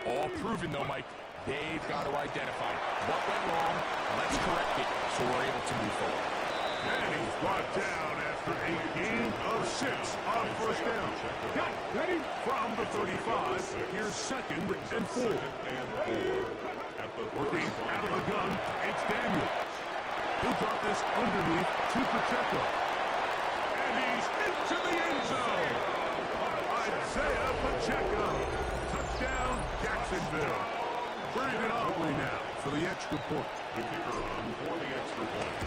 All proven, though, Mike, they've got to identify what went wrong, let's correct it so we're able to move forward.
And he's brought down after a gain of 6 on 1st down. Ready? From the 35, here's 2nd and 4. Working out of the gun, it's Daniel. He'll drop this underneath to Pacheco. And he's into the end zone. Isaiah Pacheco. Touchdown, Jacksonville. Brandon Aubrey now for the extra point.
The kicker on for the extra point.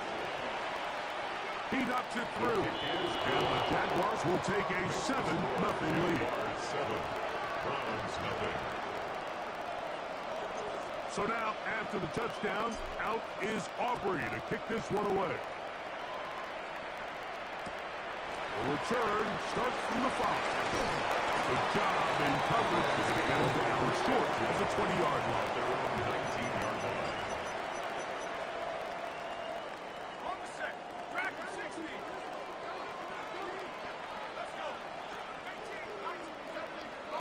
He knocks it through. And the Jaguars will take a 7-0 lead.
7. Browns nothing.
So now, after the touchdown, out is Aubrey to kick this one away. The return starts from the 5. Good job in coverage as it goes down short of the 20-yard line.
They're on the 19-yard line.
On the set. Track for 60. Let's go. 18, 19, 17,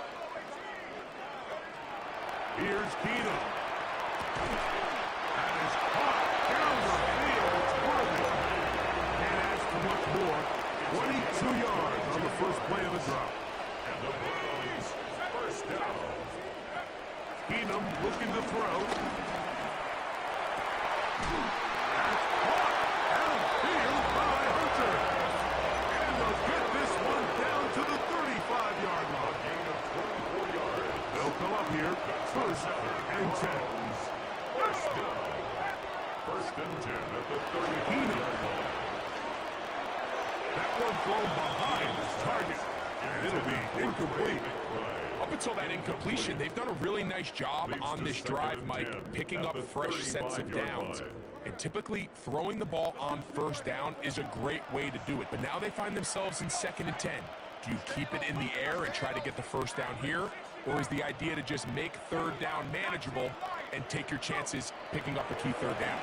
Here's Keenum. That is caught down the field. It's Worthy. Can't ask for much more. 22 yards on the first play of the drop.
And the Browns 1st down.
Keenum looking to throw. That's caught downfield by Hunter. And they'll get this one down to the 35-yard line.
Gain of 24 yards.
They'll come up here 1st and 10.
1st down. 1st and 10 at the 35-yard line.
That one thrown behind his target. And it'll be incomplete.
Up until that incompletion, they've done a really nice job on this drive, Mike, picking up fresh sets of downs. And typically, throwing the ball on 1st down is a great way to do it. But now they find themselves in 2nd and 10. Do you keep it in the air and try to get the 1st down here? Or is the idea to just make 3rd down manageable and take your chances picking up a key 3rd down?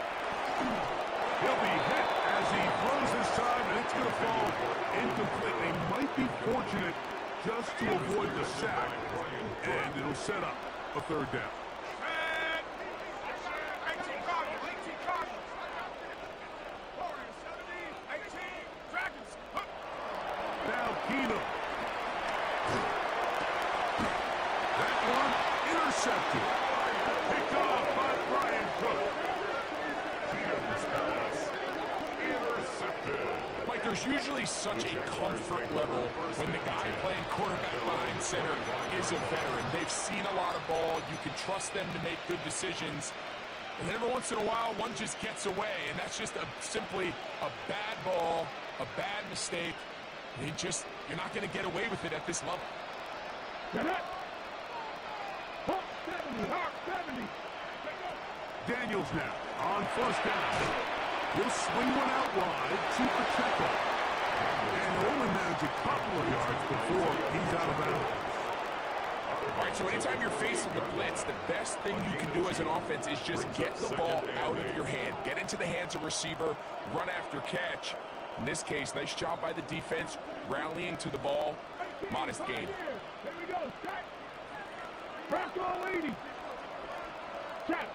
He'll be hit as he throws his time, and it's going to fall incomplete. They might be fortunate just to avoid the sack, and it'll set up a 3rd down. intercepted. Picked off by Brian Cook.
Jacobs pass intercepted.
Mike, there's usually such a comfort level when the guy playing quarterback behind center is a veteran. They've seen a lot of ball. You can trust them to make good decisions. And then every once in a while, one just gets away, and that's just simply a bad ball, a bad mistake. You're not going to get away with it at this level.
Daniels now on first down. He'll swing one out wide to Pacheco. And only manage a couple of yards before he's out of bounds.
All right, so anytime you're facing the blitz, the best thing you can do as an offense is just get the ball out of your hand. Get into the hands of receiver, run after catch. In this case, nice job by the defense, rallying to the ball. Modest gain.
Here we go, check. Back on leading. Check.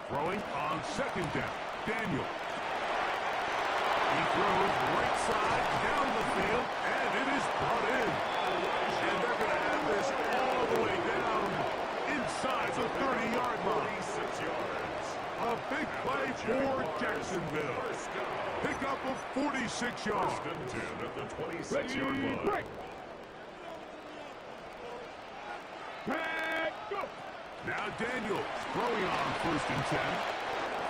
Throwing on second down. Daniel. He throws right side down the field, and it is brought in. And they're going to have this all the way down inside the 30-yard line.
36 yards.
A big play for Jacksonville. Pickup of 46 yards.
First and 10 at the 26-yard line.
Now Daniels throwing on first and 10.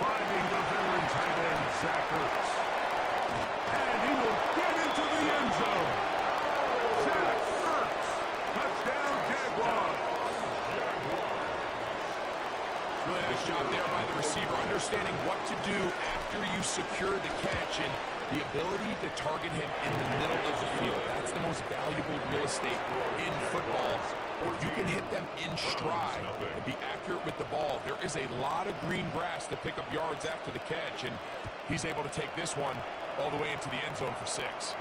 Finding the veteran tight end, Zach Ertz. And he will get into the end zone. Zach Ertz. Touchdown, Jaguars.
Really nice job there by the receiver, understanding what to do after you secure the catch and the ability to target him in the middle of the field. That's the most valuable real estate in football. If you can hit them in stride and be accurate with the ball, there is a lot of green grass to pick up yards after the catch, and he's able to take this one all the way into the end zone for 6.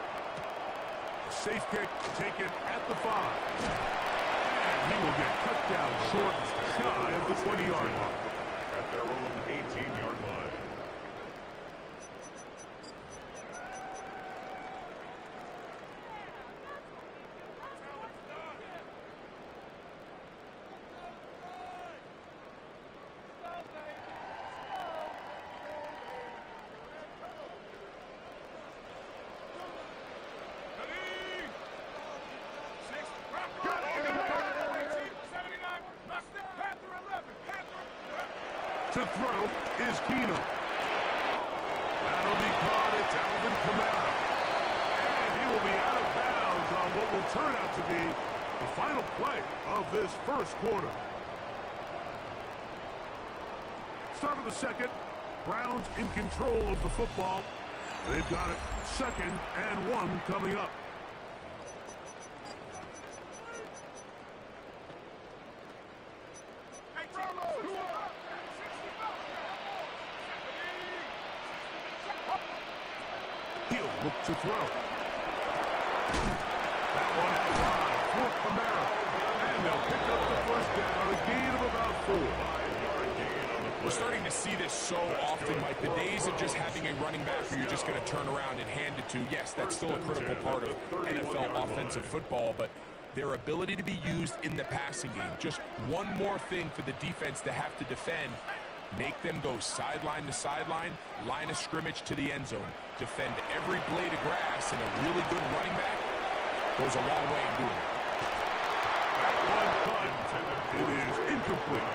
Safe kick taken at the 5. And he will get cut down short, shy of the 20-yard line.
At their own 18-yard line.
To throw is Keenum. That'll be caught. It's Alvin Kamara. And he will be out of bounds on what will turn out to be the final play of this first quarter. Start of the second. Browns in control of the football. They've got it 2nd and 1 coming up. Look to throw. That one out wide for Kamara. And they'll pick up the first down, a gain of about 4.
We're starting to see this so often, Mike. The days of just having a running back where you're just going to turn around and hand it to, yes, that's still a critical part of NFL offensive football, but their ability to be used in the passing game, just one more thing for the defense to have to defend. Make them go sideline to sideline, line of scrimmage to the end zone. Defend every blade of grass, and a really good running back goes a long way in doing it.
That one punt. It is incomplete.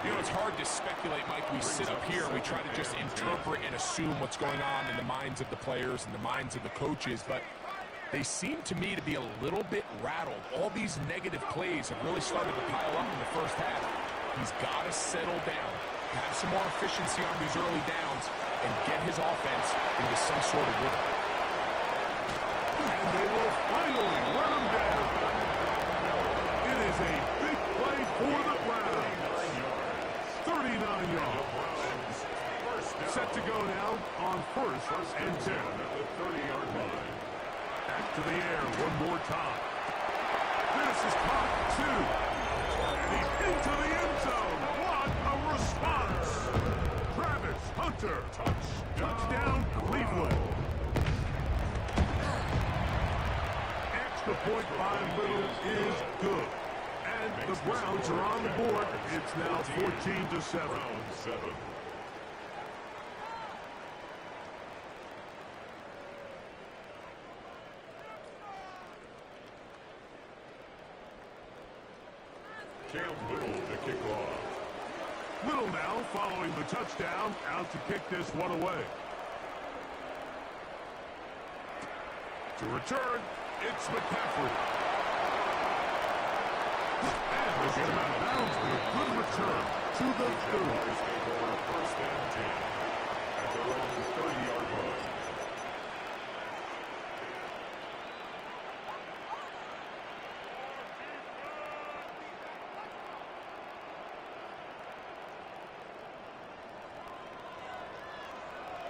You know, it's hard to speculate, Mike. We sit up here and we try to just interpret and assume what's going on in the minds of the players and the minds of the coaches, but they seem to me to be a little bit rattled. All these negative plays have really started to pile up in the first half. He's got to settle down, have some more efficiency on these early downs, and get his offense into some sort of rhythm.
And they will finally run him down. It is a big play for the Browns. 39 yards. Set to go now on first and 10 at the 30-yard line. Back to the air one more time. This is caught 2. And he's into the end zone. What a response. Travis Hunter. Touchdown, Cleveland. extra point by Little is good. And the Browns are on the board. It's now 14-7.
Round 7. Cam Little to kick off.
Little now following the touchdown, out to kick this one away. To return, it's McCaffrey. And they get him out of bounds with a good return to the 30.
First and 10 at their own 30-yard line.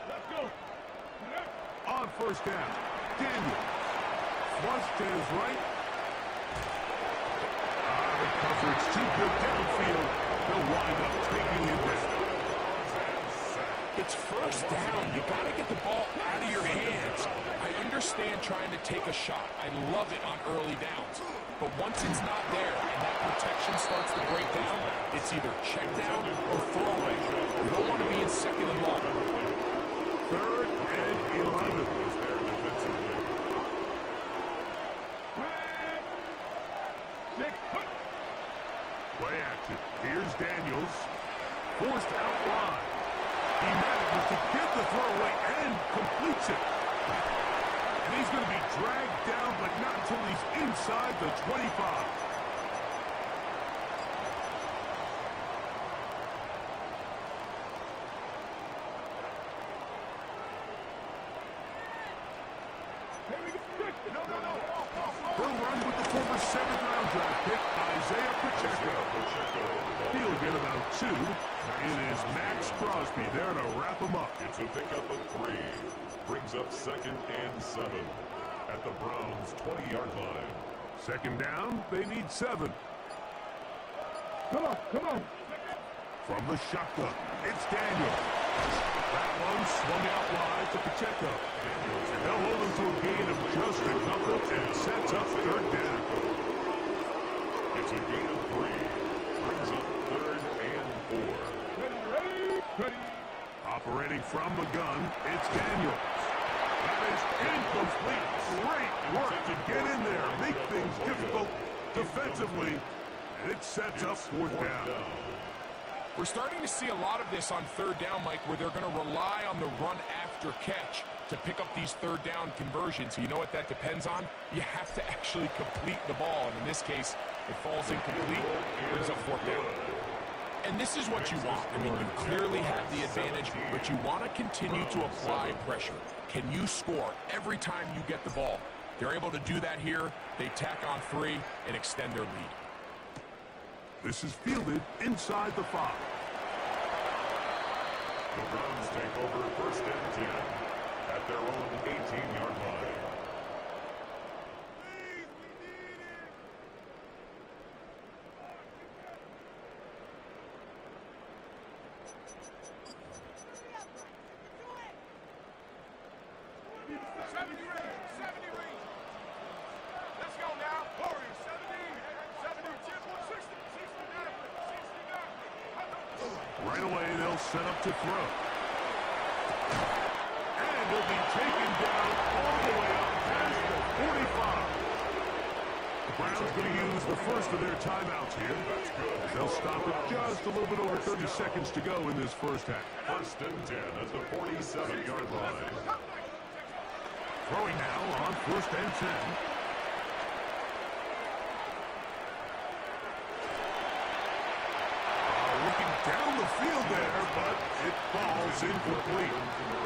Let's go. On first down, Daniel. Flush to his right. The coverage too good downfield. They'll wind up taking it with.
It's first down. You got to get the ball out of your hands. I understand trying to take a shot. I love it on early downs. But once it's not there and that protection starts to break down, it's either check down or throw away. You don't want to be in second and long.
Third and 11. Play action. Here's Daniels. Forced out wide. He manages to get the throw away and completes it. And he's going to be dragged down, but not until he's inside the 25. He'll run with the former 7th-round draft pick, Isaiah Pacheco. He'll get about 2. It is Max Crosby there to wrap him up.
It's a pickup of 3. Brings up 2nd and 7 at the Browns' 20-yard line.
Second down, they need 7.
Come on.
From the shotgun, it's Daniel. That one swung out wide to Pacheco. They'll hold him to a gain of just a couple and sets up third down.
It's a gain of 3. Brings up 3rd and 4.
Ready.
Operating from the gun, it's Daniels. That is incomplete. Great work to get in there, make things difficult defensively, and it sets up 4th down.
We're starting to see a lot of this on 3rd down, Mike, where they're going to rely on the run after catch to pick up these 3rd down conversions. You know what that depends on? You have to actually complete the ball, and in this case, it falls incomplete, brings up 4th down. And this is what you want. I mean, you clearly have the advantage, but you want to continue to apply pressure. Can you score every time you get the ball? They're able to do that here. They tack on 3 and extend their lead.
This is fielded inside the 5.
The Browns take over 1st and 10 at their own 18-yard line.
Right away, they'll set up to throw. And he'll be taken down all the way up past the 45. The Browns going to use the first of their timeouts here. They'll stop it just a little bit over 30 seconds to go in this first half.
1st and 10 at the 47-yard line.
Throwing now on 1st and 10. Looking down the field there, but it falls incomplete.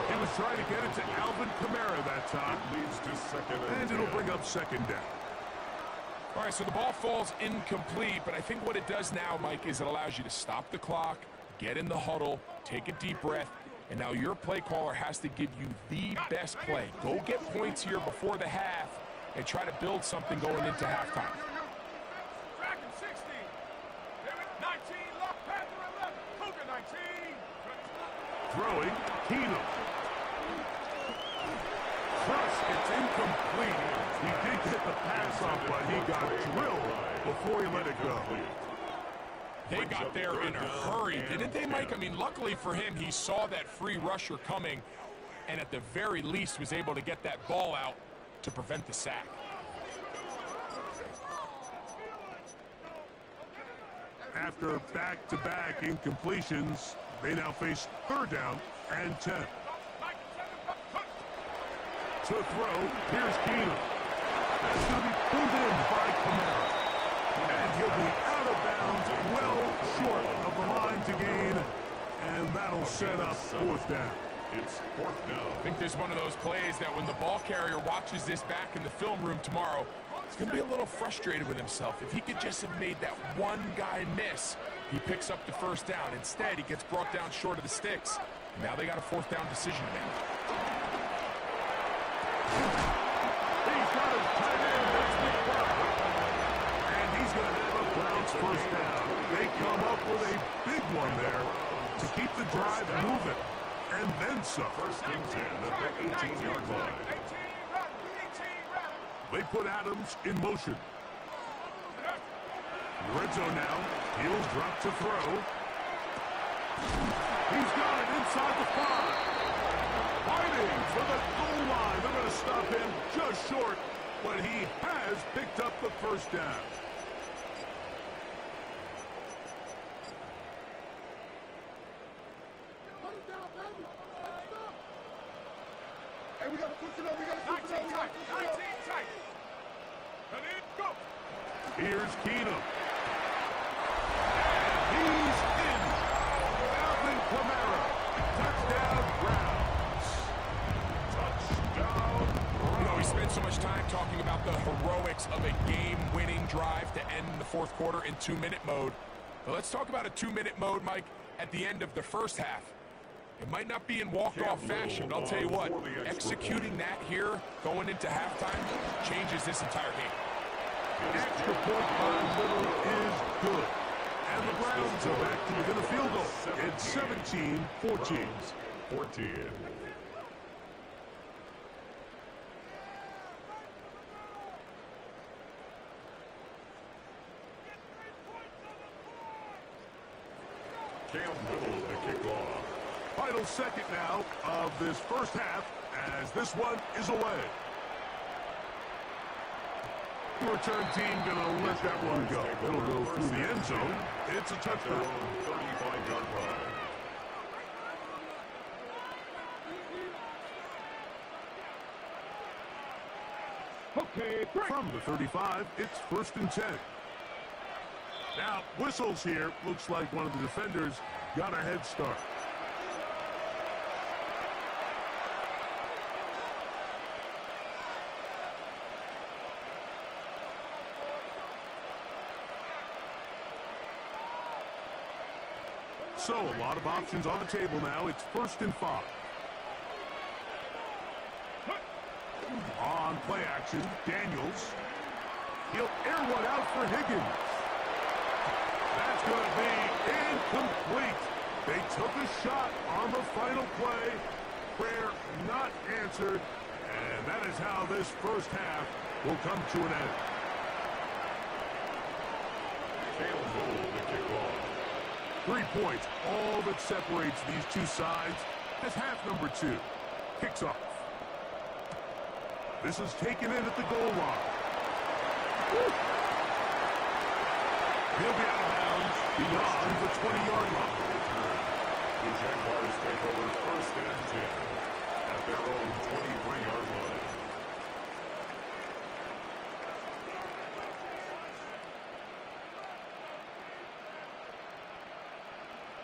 He was trying to get it to Alvin Kamara that time.
Leads to 2nd
And it'll bring up 2nd down.
All right, so the ball falls incomplete, but I think what it does now, Mike, is it allows you to stop the clock, get in the huddle, take a deep breath, and now your play caller has to give you the best play. Go get points here before the half and try to build something going into halftime.
Throwing, Keenum. Plus, it's incomplete. He did get the pass off, but he got drilled before he let it go.
They got there in a hurry, didn't they, Mike? I mean, luckily for him, he saw that free rusher coming, and at the very least was able to get that ball out to prevent the sack.
After back-to-back incompletions, they now face 3rd down and 10. To throw, here's Keenum. That's going to be pulled in by Kamara. And he'll be out of bounds, well short of the line to gain. And that'll set up 4th down.
It's 4th down.
I think there's one of those plays that when the ball carrier watches this back in the film room tomorrow, he's going to be a little frustrated with himself. If he could just have made that one guy miss, he picks up the 1st down. Instead, he gets brought down short of the sticks. Now they got a 4th down decision to make.
He's got his tight end, that's McBride. And he's going to have a Browns 1st down. They come up with a big one there to keep the drive moving. And then some.
1st and 10 at the 18-yard line.
They put Adams in motion. Red zone now. He'll drop to throw. He's got it inside the 5. Fighting for the goal line. They're going to stop him just short, but he has picked up the 1st down.
Hey, we got to push it up. We got to push it up. 19 tight. And in, go.
Here's Keenum. He's in. Alvin Kamara. Touchdown, Browns. Touchdown, Browns.
You know, we spent so much time talking about the heroics of a game-winning drive to end the 4th quarter in 2-minute mode. But let's talk about a 2-minute mode, Mike, at the end of the 1st half. It might not be in walk-off fashion, but I'll tell you what, executing that here, going into halftime, changes this entire game.
Extra point by Little is good. And the Browns are back to within a field goal. It's 17-14.
14. Cam Little to kick off.
Final second now of this 1st half as this one is away. Return team gonna let that one go. It'll go through the end zone. It's a touchdown.
35-yard line.
Okay, from the 35, it's 1st and 10. Now, whistles here. Looks like one of the defenders got a head start. So, a lot of options on the table now. It's 1st and 5. On play action, Daniels. He'll air one out for Higgins. That's going to be incomplete. They took a shot on the final play. Prayer not answered. And that is how this 1st half will come to an end.
Cam Little to kick off.
3 points, all that separates these two sides as half number 2 kicks off. This is taken in at the goal line. Woo. He'll be out of bounds beyond the 20-yard line.
The Jaguars take over 1st and 10 at their own 23-yard line.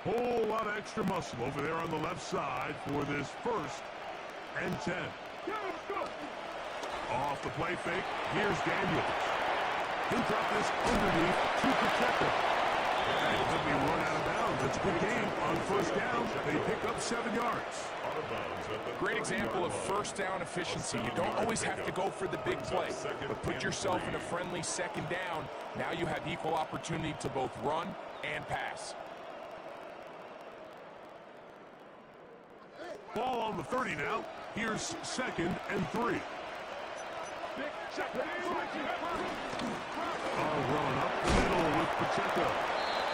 Whole lot of extra muscle over there on the left side for this 1st and 10. Off the play fake, here's Daniels. He'll drop this underneath to protect him. And he'll be run out of bounds. It's a good game. On 1st down, they pick up 7 yards.
Great example of 1st down efficiency. You don't always have to go for the big play, but put yourself in a friendly 2nd down. Now you have equal opportunity to both run and pass.
Ball on the 30 now. Here's 2nd and 3. Rolling up the middle with Pacheco.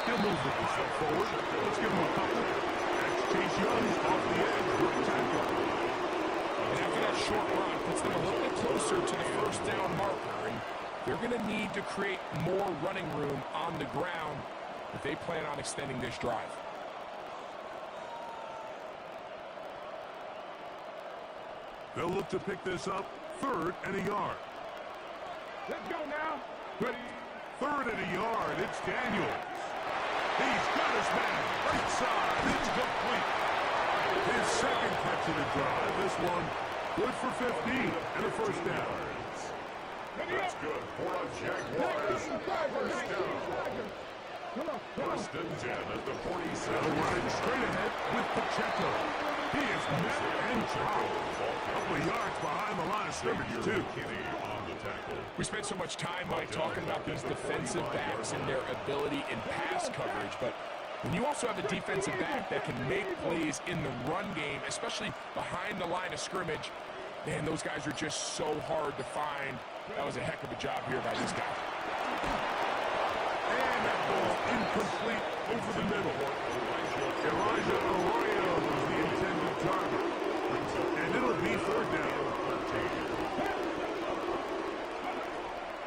He'll move the ball forward. Let's give him a couple. That's Chase Young off the edge for a tackle.
And after that short run, puts them a little bit closer to the first down marker. And they're going to need to create more running room on the ground if they plan on extending this drive.
They'll look to pick this up. 3rd and a yard.
Let's go now. Ready.
3rd and a yard. It's Daniels. He's got his man. Right side. It's complete. His 2nd catch of the drive. This one good for 15 and a first down.
That's good for a Jaguars first down. First and 10 at the 47.
Running straight ahead with Pacheco. He is met and dropped. A couple of yards behind the line of scrimmage, too.
We spent so much time, Mike, talking about these defensive backs and their ability in pass coverage, but when you also have a defensive back that can make plays in the run game, especially behind the line of scrimmage, man, those guys are just so hard to find. That was a heck of a job here by this guy.
And that ball incomplete over the middle. Elijah Arroyo was the intended target. And it'll be 3rd down.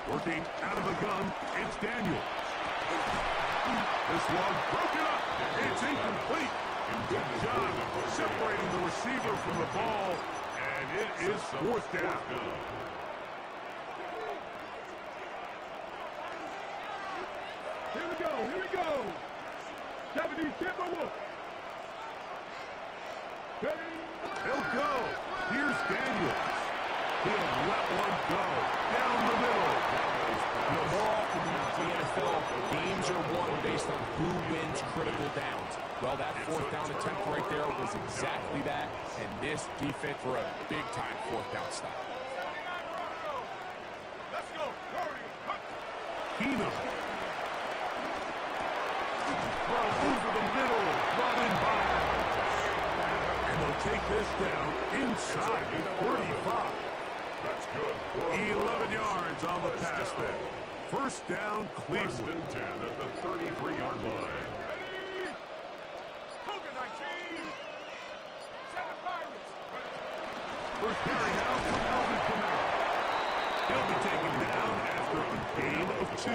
Working out of the gun, it's Daniels. This one broken up. It's incomplete. Good job separating the receiver from the ball. And it is 4th down.
Here we go. Here we go. 70, Timber Wolf. Ready.
He'll go. Here's Daniels. He'll let one go. Down the middle.
You know, more often than not, the NFL, games are won based on who wins critical downs. Well, that 4th down attempt right there was exactly that, and this defense for a big-time 4th down stop.
Let's go.
Keenum. Throw over the middle. Running by. And they'll take this down inside the 35.
That's good.
11 yards on the pass there. First down, Cleveland.
First and 10 at the 33-yard line.
First carry now from Alvin Kamara. He'll be taken down after a gain of 2.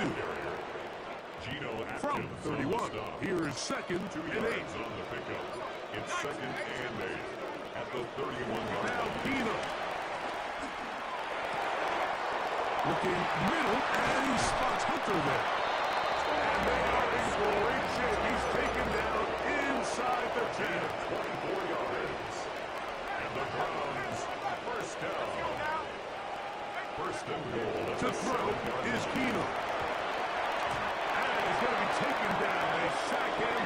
Geno
From
Atkins
31. Here is 2nd and 8.
on the pickup. It's 2nd and 8 at the 31-yard
Now
line.
Keenum. Looking middle, and he spots Hunter there. And they are in great shape. He's taken down inside the 10.
24 yards. And the Browns, first down. First and goal.
To throw is Keenum. And he's going to be taken down. They sack him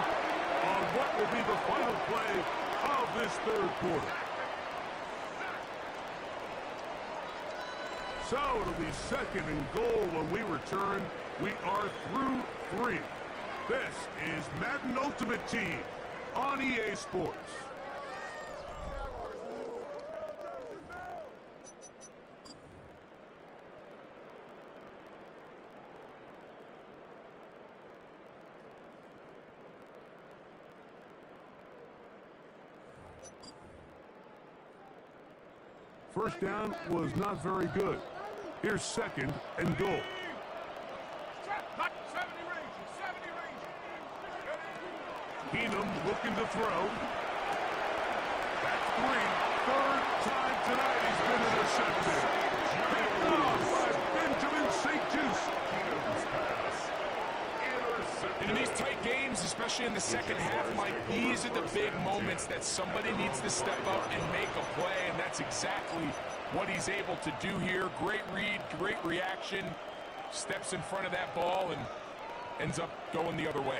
on what will be the final play of this 3rd quarter. So it'll be 2nd and goal when we return. We are through 3. This is Madden Ultimate Team on EA Sports. First down was not very good. Here's 2nd and goal.
70 range.
Keenum looking to throw. That's 3. 3rd time tonight he's been intercepted. Picked off by Benjamin St-Juste.
Keenum's pass. Intercepted.
In these tight games, especially in the second half, Mike, these are the big moments that somebody needs to step up and make a play, and that's exactly what he's able to do here. Great read, great reaction, steps in front of that ball and ends up going the other way.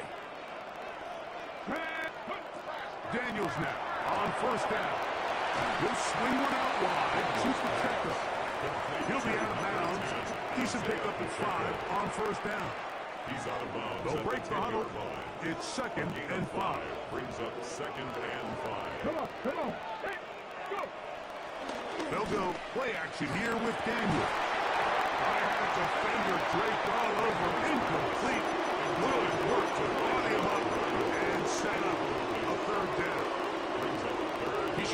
Daniels now on first down. He'll swing one out wide to Pacheco. He'll be out of bounds. Decent pickup at 5 on first down.
He's out of bounds.
They'll break the huddle.
line.
It's 2nd and 5.
Brings up 2nd and 5.
Come on. Hey, go.
They'll go play action here with Daniels.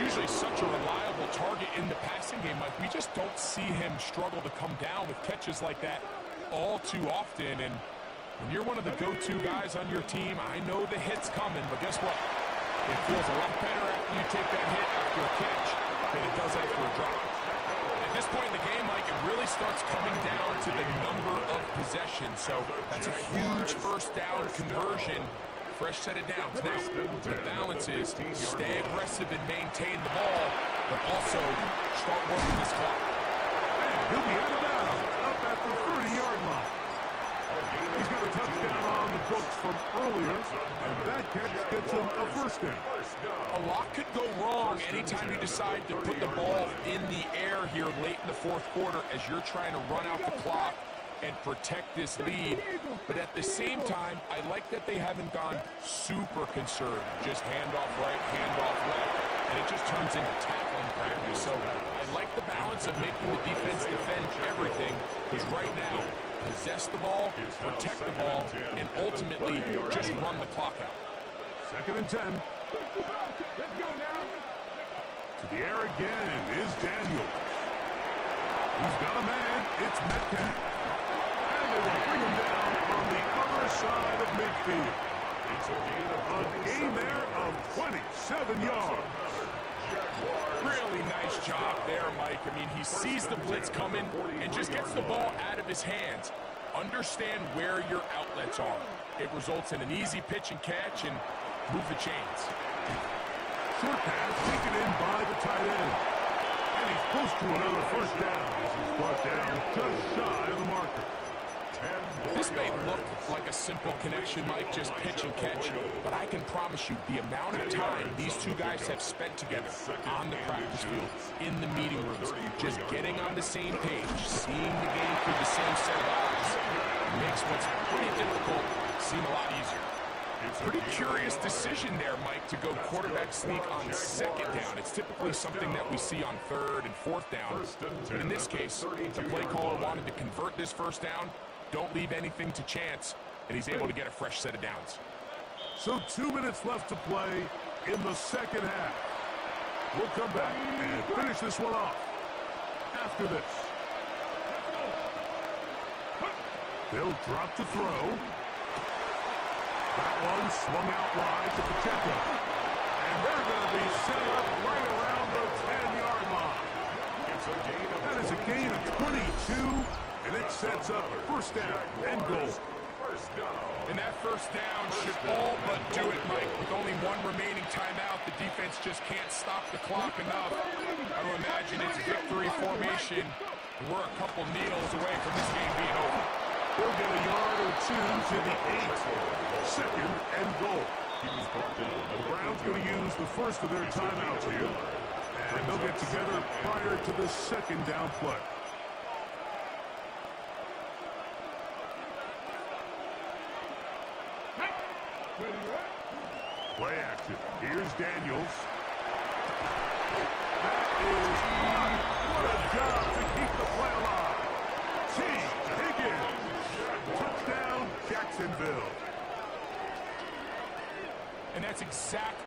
usually such a reliable target in the passing game, Mike. We just don't see him struggle to come down with catches like that all too often. And when you're one of the go-to guys on your team, I know the hit's coming, but guess what? It feels a lot better after you take that hit after a catch than it does after a drop. At this point in the game, Mike, it really starts coming down to the number of possessions. So that's a huge first down conversion. Fresh set of downs. Now, the balance is stay aggressive and maintain the ball, but also start working this clock.
And he'll be out of bounds up at the 30-yard line. He's got a touchdown on the books from earlier, and that catch gets him a first down.
A lot could go wrong anytime you decide to put the ball in the air here late in the fourth quarter as you're trying to run out the clock and protect this lead. But at the same time, I like that they haven't gone super conservative. Just handoff right, handoff left, and it just turns into tackling practice. So I like the balance of making the defense defend everything, because right now, possess the ball, protect the ball, and ultimately just run the clock out.
2nd and 10. To the air again is Daniels. He's got a man. It's Metcalf. And they will bring him down on the other side of midfield. It's a gain there of 27 yards.
Really nice job there, Mike. I mean, he sees the blitz coming and just gets the ball out of his hands. Understand where your outlets are. It results in an easy pitch and catch and move the chains.
Short pass taken in by the tight end. And he's close to another first down. He's brought down just shy of the marker.
This may look like a simple connection, Mike, just pitch and catch, but I can promise you the amount of time these two guys have spent together on the practice field, in the meeting rooms, just getting on the same page, seeing the game through the same set of eyes, makes what's pretty difficult seem a lot easier. Pretty curious decision there, Mike, to go quarterback sneak on 2nd down. It's typically something that we see on 3rd and 4th down. But in this case, the play caller wanted to convert this first down. Don't leave anything to chance, and he's able to get a fresh set of downs.
So 2 minutes left to play in the second half. We'll come back and finish this one off after this. They'll drop to throw. That one swung out wide to Pacheco. And they're going to be set up right around the 10-yard line. That is a gain of 22. And it sets up first down and goal.
And that first down should all but do it, Mike. With only one remaining timeout, the defense just can't stop the clock enough. I would imagine it's victory formation. We're a couple kneels away from this game being over.
They'll get a yard or two to the 8. 2nd and goal. The Browns going to use the first of their timeouts here. And they'll get together prior to the 2nd down play. Play action. Here's Daniels. That is blocked. What a job to keep the play alive. T. Higgins. Touchdown, Jacksonville.
And that's exactly...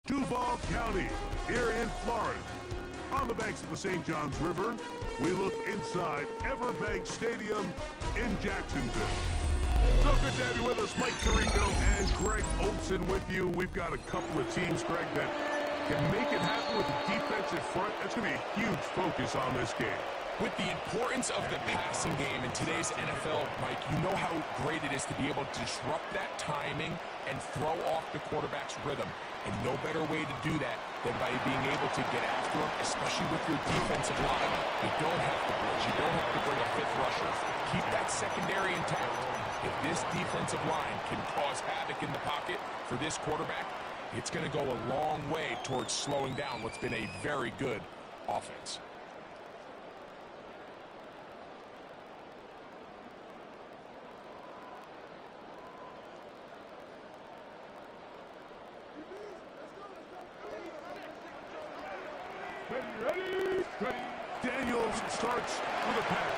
Duval County, here in Florida. On the banks of the St. Johns River, we look inside Everbank Stadium in Jacksonville. So good to have you with us, Mike Tirico and Greg Olson with you. We've got a couple of teams, Greg, that can make it happen with the defensive front. That's going to be a huge focus on this game.
With the importance of the passing game in today's NFL, Mike, you know how great it is to be able to disrupt that timing and throw off the quarterback's rhythm. And no better way to do that than by being able to get after him, especially with your defensive line. You don't have to blitz. You don't have to bring a fifth rusher. Keep that secondary intact. If this defensive line can cause havoc in the pocket for this quarterback, it's going to go a long way towards slowing down what's been a very good offense.
Ready? Daniels starts with a pass.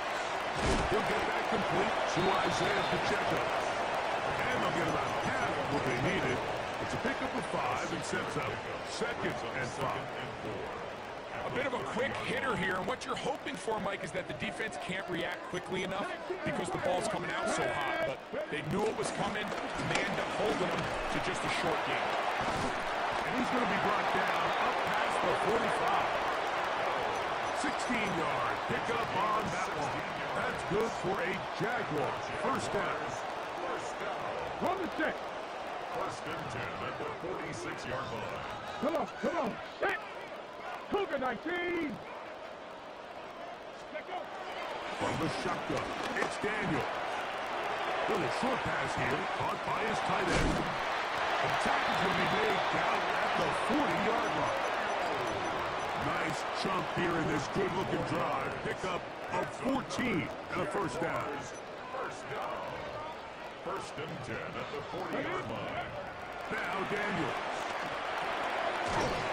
He'll get that complete to Isaiah Pacheco. And they'll get about half of what they needed. It's a pickup of 5 and sets up 2nd and 5.
A bit of a quick hitter here, and what you're hoping for, Mike, is that the defense can't react quickly enough because the ball's coming out so hot. But they knew it was coming, and they end up holding them to just a short game.
And he's going to be brought down up past the 45. 16-yard pickup on that one. That's good for a Jaguar. First down. Run the stick.
1st and 10 at the 46-yard line.
Come on. Set. Cougar 19. From the shotgun, it's Daniel. Little short pass here, caught by his tight end. The tackle's going to be made down at the 40-yard line. Nice chunk here in this good-looking drive. Pickup of 14 and a first down.
1st and 10 at the 40-yard line.
Now Daniels.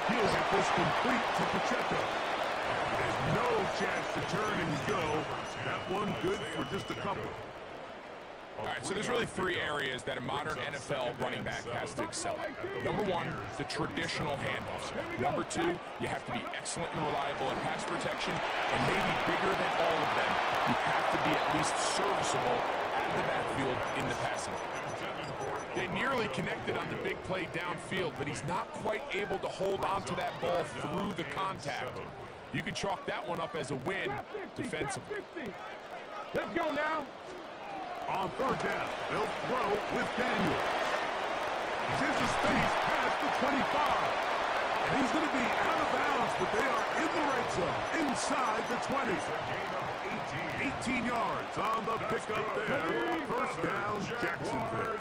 He'll get this complete to Pacheco. There's no chance to turn and go. That one good for just a couple.
All right, so there's really 3 areas that a modern NFL running back has to excel at. Number 1, the traditional handoffs. Number 2, you have to be excellent and reliable in pass protection, and maybe bigger than all of them, you have to be at least serviceable out of the backfield in the passing game. They nearly connected on the big play downfield, but he's not quite able to hold on to that ball through the contact. You can chalk that one up as a win defensively.
Let's go now. On 3rd down, they'll throw with Daniel. He's in the space past the 25. And he's going to be out of bounds, but they are in the red zone, inside the 20. 18 yards on the pickup there. First down, Jacksonville.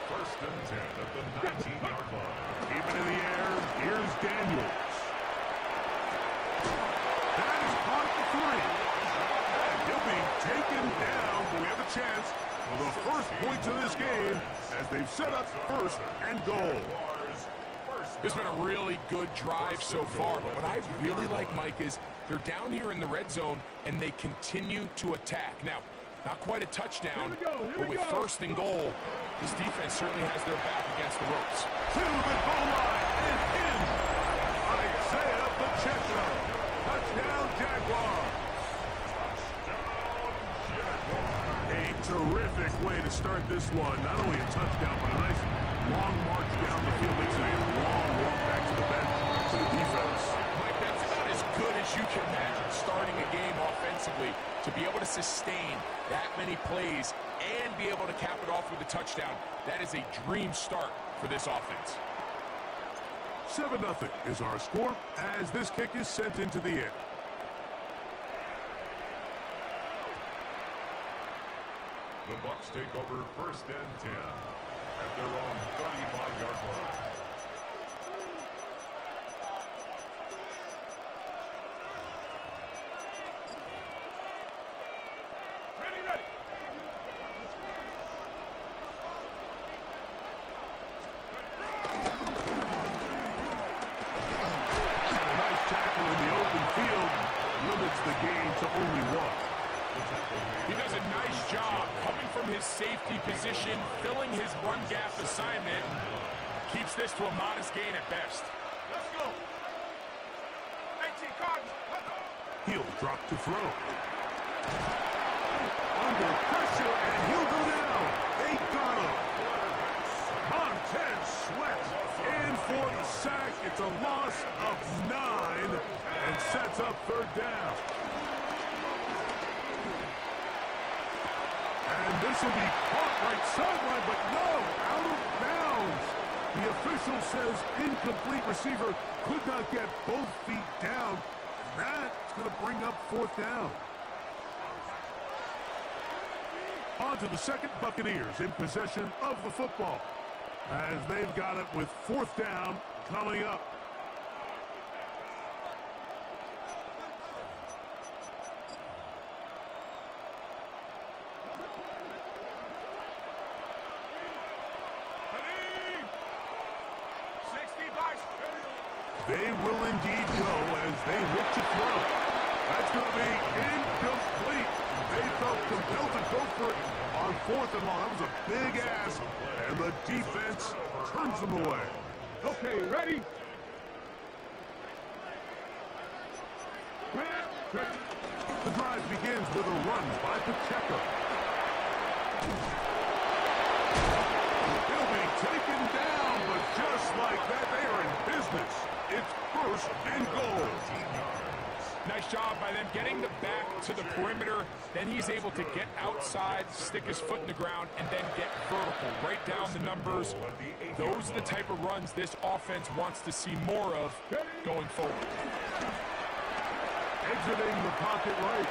1st and 10 at the 19-yard line.
Even in the air, here's Daniels. That is caught at the 3. He'll be taken down, but we have a chance for the first points of this game as they've set up 1st and goal.
This has been a really good drive so far, but what I really like, Mike, is they're down here in the red zone, and they continue to attack. Now, not quite a touchdown, but with 1st and goal, this defense certainly has their back against the ropes.
To the goal line and in. Isaiah Pacheco. Touchdown, Jaguars. A terrific way to start this one. Not only a touchdown, but a nice long march down the field. Makes it a long walk back to the bench to the defense.
Mike, that's about as good as you can imagine starting a game offensively. To be able to sustain that many plays and be able to cap it off with a touchdown, that is a dream start for this offense.
7-0 is our score as this kick is sent into the air.
The Bucs take over 1st and 10 at their own 35-yard line.
Ready.
Nice tackle in the open field limits the game to only 1.
He does a nice job coming from his safety position, filling his run gap assignment. Keeps this to a modest gain at best.
Let's go. 18 cards.
He'll drop to throw. Under pressure, and he'll go down. They got him. Montez Sweat in for the sack. It's a loss of 9 and sets up 3rd This will be caught right sideline, but no, out of bounds. The official says incomplete. Receiver could not get both feet down. That's going to bring up fourth down. On to the second. Buccaneers in possession of the football as they've got it with fourth down coming up. They will indeed go as they look to throw. That's going to be incomplete. They felt compelled to go for it on fourth and long. That was a big ask, and the defense turns them away.
Okay, ready?
The drive begins with a run by Pacheco. He'll be taken down, but just like that, they are in business. It's first and goal.
Nice job by them getting the back to the perimeter. Then he's able to get outside, stick his foot in the ground, and then get vertical. Right down the numbers. Those are the type of runs this offense wants to see more of going forward.
Exiting the pocket right.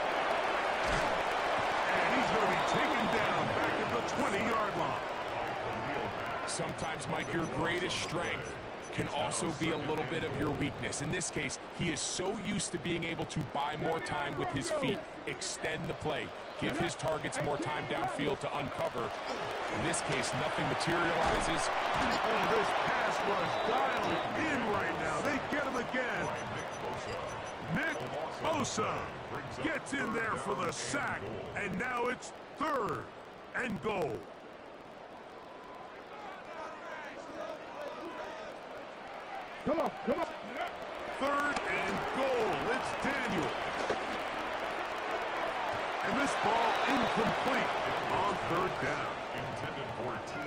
And he's going to be taken down back at the 20-yard line.
Sometimes, Mike, your greatest strength can also be a little bit of your weakness. In this case, he is so used to being able to buy more time with his feet, extend the play, give his targets more time downfield to uncover. In this case, nothing materializes.
Oh, this pass was dialed in right now. They get him again. Nick Bosa gets in there for the sack, and now it's third and goal.
Come on, come on.
Third and goal. It's Daniel. And this ball incomplete on third down.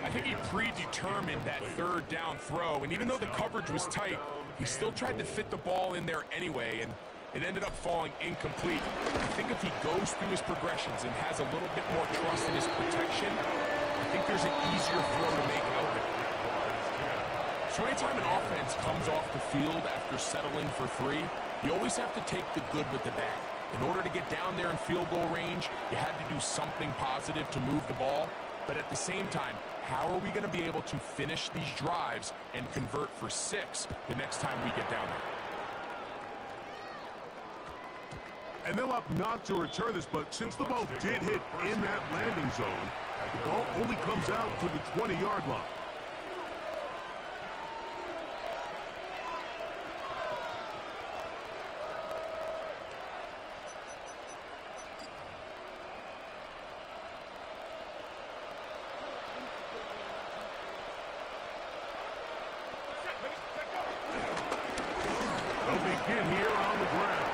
I think he predetermined that third down throw, and even though the coverage was tight, he still tried to fit the ball in there anyway, and it ended up falling incomplete. I think if he goes through his progressions and has a little bit more trust in his protection, I think there's an easier throw to make out there. So anytime an offense comes off the field after settling for three, you always have to take the good with the bad. In order to get down there in field goal range, you had to do something positive to move the ball. But at the same time, how are we going to be able to finish these drives and convert for 6 the next time we get down there?
And they'll opt not to return this, but since the ball did hit in that landing zone, the ball only comes out to the 20-yard line. They'll begin here on the ground.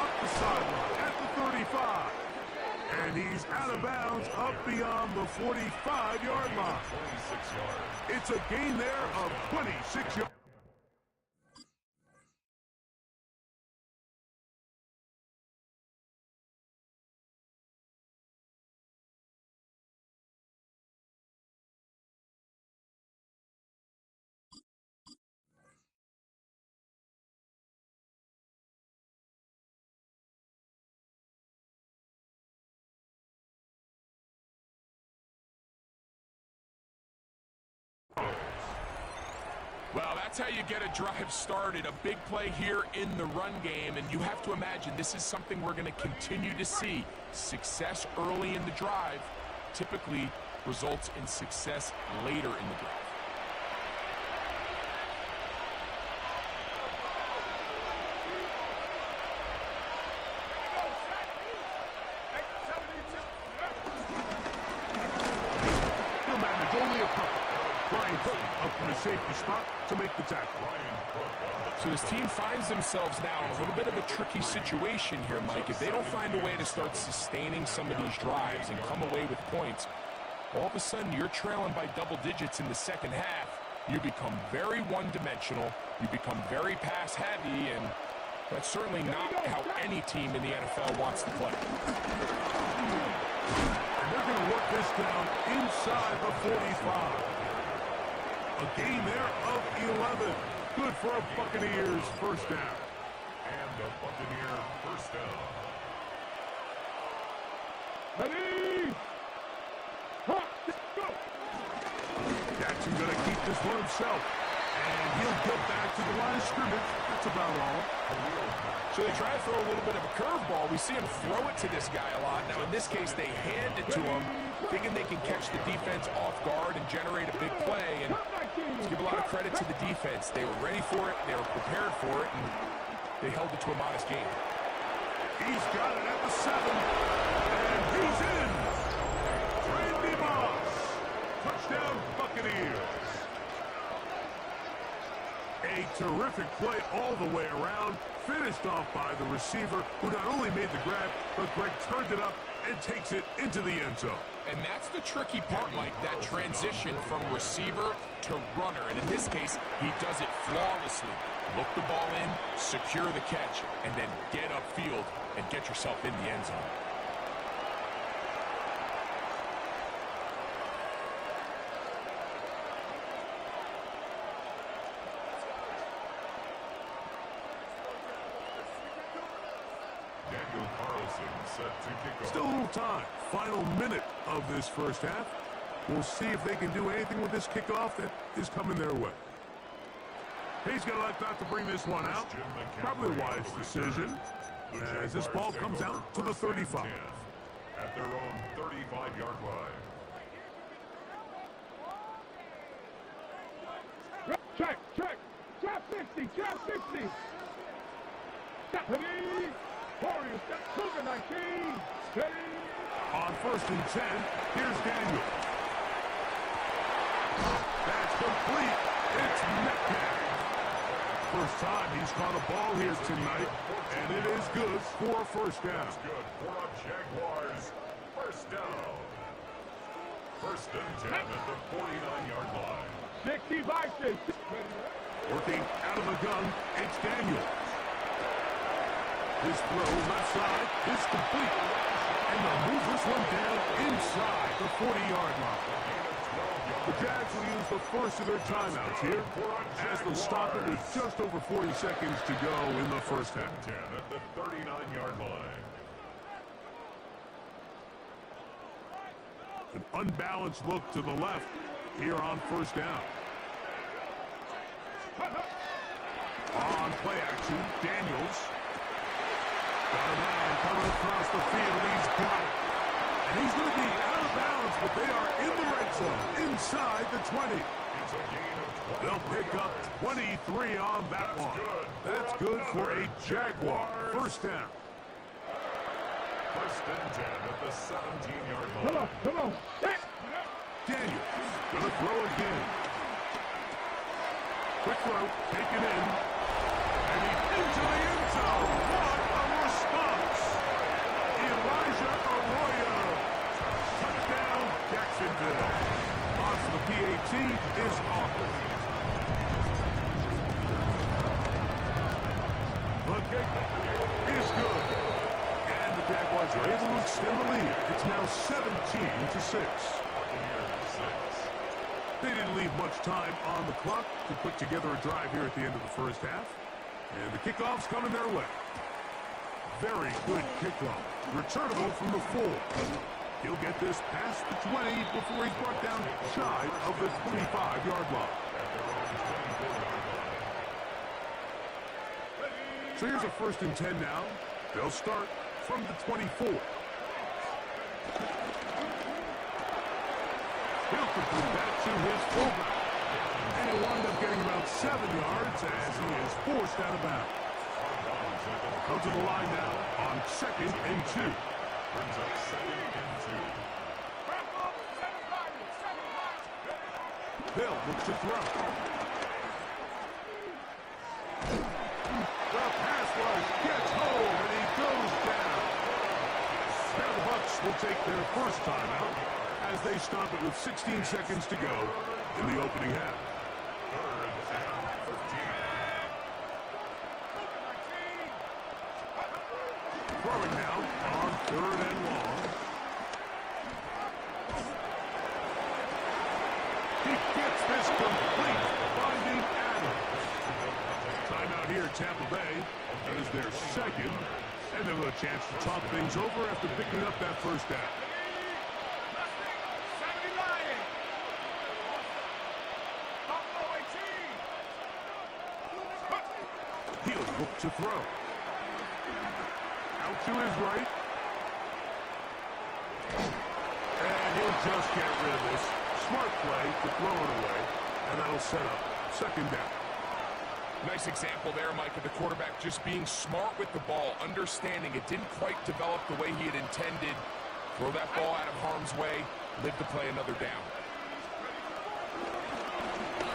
Up the sideline at the 35. And he's out of bounds up beyond the 45-yard line. It's a gain there of 26 yards.
Well, that's how you get a drive started. A big play here in the run game, and you have to imagine this is something we're going to continue to see. Success early in the drive typically results in success later in the drive.
He'll manage only a couple. Brian Hook up in the safety spot to make the tackle.
So this team finds themselves now in a little bit of a tricky situation here, Mike. If they don't find a way to start sustaining some of these drives and come away with points, all of a sudden you're trailing by double digits in the second half. You become very one-dimensional. You become very pass-heavy, and that's certainly not how any team in the NFL wants to play.
And they're They're going to work this down inside the 45. A gain there of 11. Good for a Buccaneers first down.
And a Buccaneer first down.
Ready? Go! Jackson going to keep this one himself. And he'll get back to the line of scrimmage. That's about all.
So they try to throw a little bit of a curveball. We see him throw it to this guy a lot. Now, in this case, they hand it to him, thinking they can catch the defense off guard and generate a big play. And let's give a lot of credit to the defense. They were ready for it. They were prepared for it. And they held it to a modest gain.
He's got it at the 7. And he's in. Randy Moss. Touchdown, Buccaneers. A terrific play all the way around. Finished off by the receiver, who not only made the grab, but Greg turned it up and takes it into the end zone.
And that's the tricky part, Mike, that transition from receiver to runner. And in this case, he does it flawlessly. Look the ball in, secure the catch, and then get upfield and get yourself in the end zone.
Still a little time. Final minute of this first half. We'll see if they can do anything with this kickoff that is coming their way. He's going to like not to bring this one out. Probably a wise decision as this ball comes out to the 35.
At their own 35-yard line.
Check. Trap 50. Step ready. Warriors, step Cougar 19. Steady.
On 1st and 10, here's Daniel. That's complete. It's Metcalf. First time he's caught a ball here tonight, and it is good for a first down.
It's good for a Jaguars first down. 1st and 10 at the 49-yard line.
60 Vikings.
Working out of the gun, it's Daniel. His throw left side is complete. And they'll move this one down inside the 40-yard line. The Jags will use the first of their timeouts here as they'll stop it with just over 40 seconds to go in the first half.
10 at the 39-yard line.
An unbalanced look to the left here on first down. On play action, Daniels. Got a man coming across the field. He's got it. And he's going to be out of bounds, but they are in the red zone, inside the 20.
It's a gain of 20.
They'll pick up 23 on that one. That's good for a Jaguar first down.
1st and 10 at the 17-yard line.
Come on.
Daniels going to throw again. Quick throw, taken in. And he's into the end zone. What a response! Elijah Arroyo. Touchdown, Jacksonville. Off the PAT is awful. The kick is good. And the Jaguars are able to extend the lead. It's now 17-6. They didn't leave much time on the clock to put together a drive here at the end of the first half. And the kickoff's coming their way. Very good kickoff. Returnable from the 4. He'll get this past the 20 before he's brought down shy of the 25-yard line. So here's a 1st and 10 now. They'll start from the 24. He'll complete that to his fullback. And he'll wind up getting about 7 yards as he is forced out of bounds. Come to the line now on 2nd and 2.
Brings up 2nd and 2.
Bill looks to throw. The pass rush gets hold and he goes down. Now the Bucs will take their first timeout as they stop it with 16 seconds to go in the opening half.
3rd and 15.
Throwing now on 3rd and long. gets this complete, finding Adams. Timeout here, Tampa Bay. That is their second. And they'll have a chance to talk things over after picking up that first down. He'll look to throw. Out to his right. And he'll just get rid of this. Smart play to throw it away. And that'll set up second down.
Nice example there, Mike, of the quarterback just being smart with the ball, understanding it didn't quite develop the way he had intended. Throw that ball out of harm's way, live to play another down.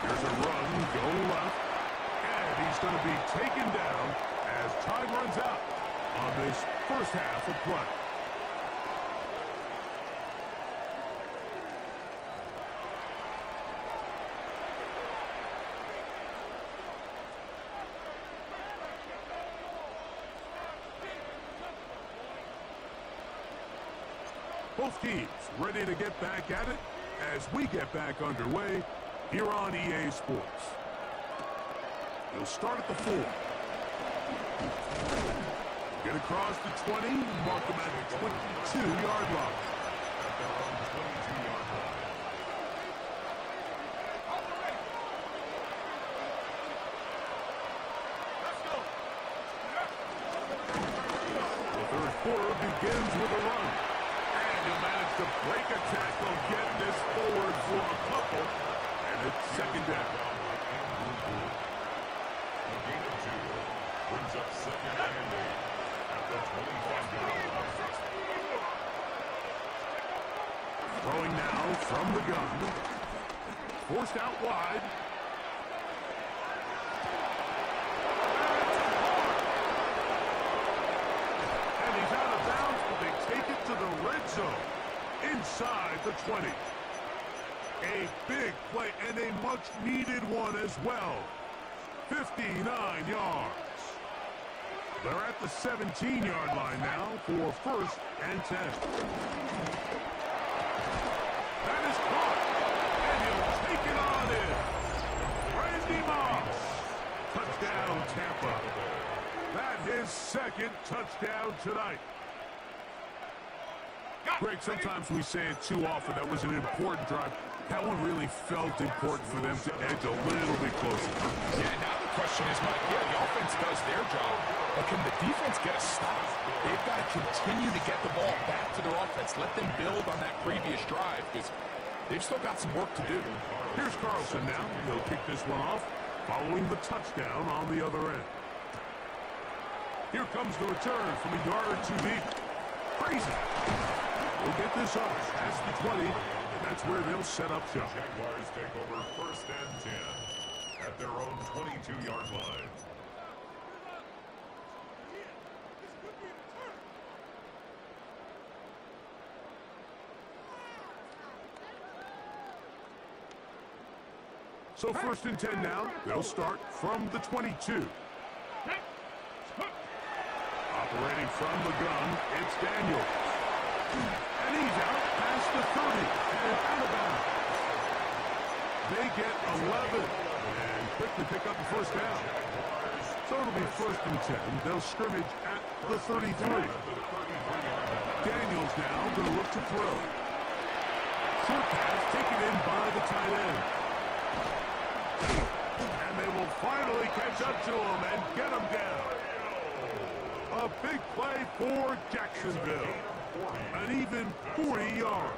Here's a run, go left, and he's going to be taken down as time runs out on this first half of play. Both teams ready to get back at it as we get back underway here on EA Sports. They'll start at the 4. Get across the 20, mark them at the 22-yard line. The third quarter begins with a run. He'll manage to break a tackle, get this forward for a couple, and it's second down.
A gain of 2 brings up second and 8 at the 25-yard line.
Throwing now from the gun. Forced out wide. And he's out of bounds, but they take it to the red zone. Inside the 20. A big play and a much-needed one as well. 59 yards. They're at the 17-yard line now for first and 10. That is caught. And he'll take it on in. Randy Moss. Touchdown, Tampa. That's his second touchdown tonight. Greg, sometimes we say it too often. That was an important drive. That one really felt important for them to edge a little bit closer.
Yeah, now the question is, Mike, yeah, the offense does their job, but can the defense get a stop? They've got to continue to get the ball back to their offense. Let them build on that previous drive because they've still got some work to do.
Here's Carlson now. He'll kick this one off following the touchdown on the other end. Here comes the return from a yard or two deep. Crazy. We'll get this up past the 20, and that's where they'll set up shop.
Jaguars take over first and 10 at their own 22-yard line.
So first and 10 now. They'll start from the 22. Operating from the gun, it's Daniels. And he's out past the 30 and out of bounds. They get 11 and quickly pick up the first down. So it'll be first and 10. They'll scrimmage at the 33. Daniels now going to look to throw. Short pass taken in by the tight end. And they will finally catch up to him and get him down. A big play for Jacksonville. An even 40 yards.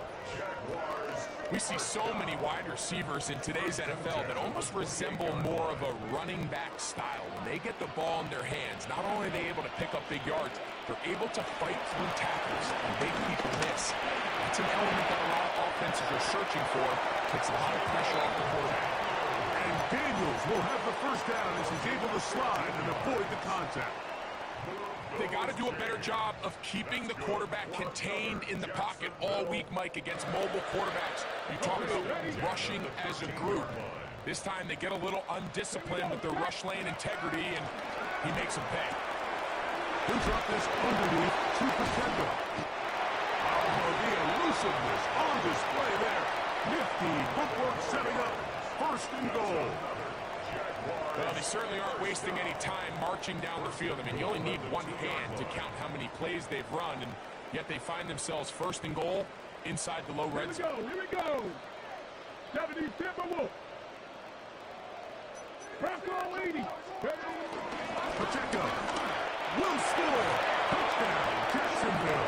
We see so many wide receivers in today's NFL that almost resemble more of a running back style. When they get the ball in their hands, not only are they able to pick up big yards, they're able to fight through tackles and make people miss. That's an element that a lot of offenses are searching for. Takes a lot of pressure off the quarterback.
And Daniels will have the first down as he's able to slide and avoid the contact.
They got to do a better job of keeping the quarterback contained in the pocket all week, Mike, against mobile quarterbacks. You talk about rushing as a group. This time they get a little undisciplined with their rush lane integrity, and he makes them pay.
He'll drop this underneath to Pacheco. Oh, the elusiveness on display there. Nifty footwork setting up first and goal.
Well, they certainly aren't wasting any time marching down the field. I mean, you only need one hand to count how many plays they've run, and yet they find themselves first and goal inside the low red zone.
Here we go. 70 Timberwolves. Bronco 80.
Pacheco will score. Touchdown, Jacksonville.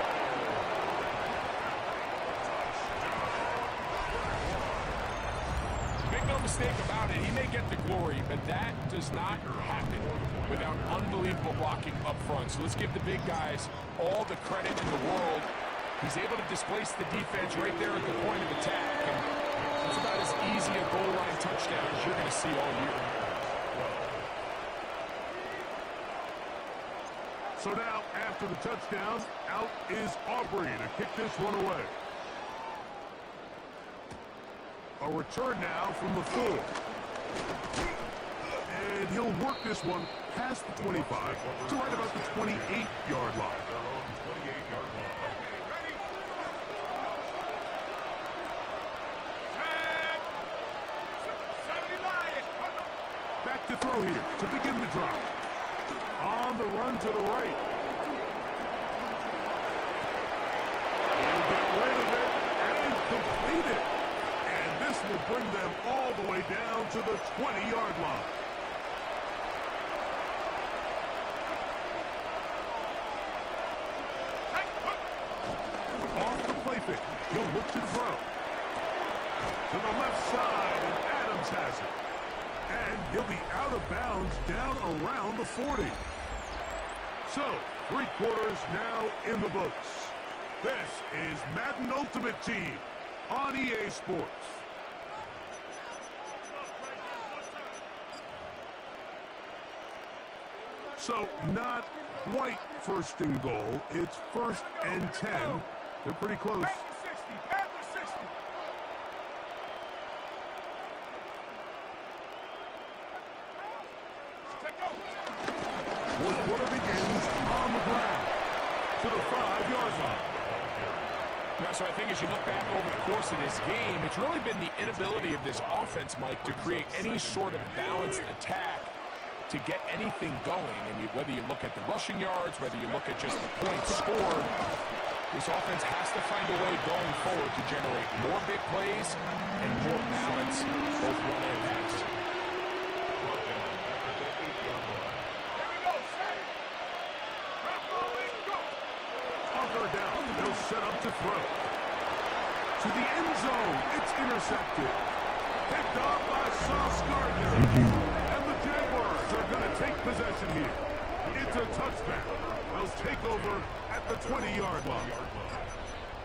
Make no mistake about it, he may get the glory, but that does not happen without unbelievable blocking up front. So let's give the big guys all the credit in the world. He's able to displace the defense right there at the point of attack. And it's about as easy a goal line touchdown as you're going to see all year.
So now, after the touchdown, out is Aubrey to kick this one away. A return now from the 4. And he'll work this one past the 25 to right about the 28-yard line. Back to throw here to begin the drive. On the run to the right. He'll get rid of it and complete it. And this will bring them all the way down to the 20-yard line. Off the play fake. He'll look to throw. To the left side, and Adams has it. And he'll be out of bounds down around the 40. So, 3 quarters now in the books. This is Madden Ultimate Team on EA Sports. So, not quite first and goal. It's first and 10. They're pretty close. Fourth quarter begins on the ground to the 5-yard line.
Yeah, so I think as you look back over the course of this game, it's really been the inability of this offense, Mike, to create any sort of balanced attack to get anything going. And whether you look at the rushing yards, whether you look at just the points scored, this offense has to find a way going forward to generate more big plays and more balance, both run and pass.
Down. They'll set up to throw. To the end zone. It's intercepted. Picked off by Sauce Gardner. And the Jaguars are going to take possession here. It's a touchdown. They'll take over at the 20-yard line.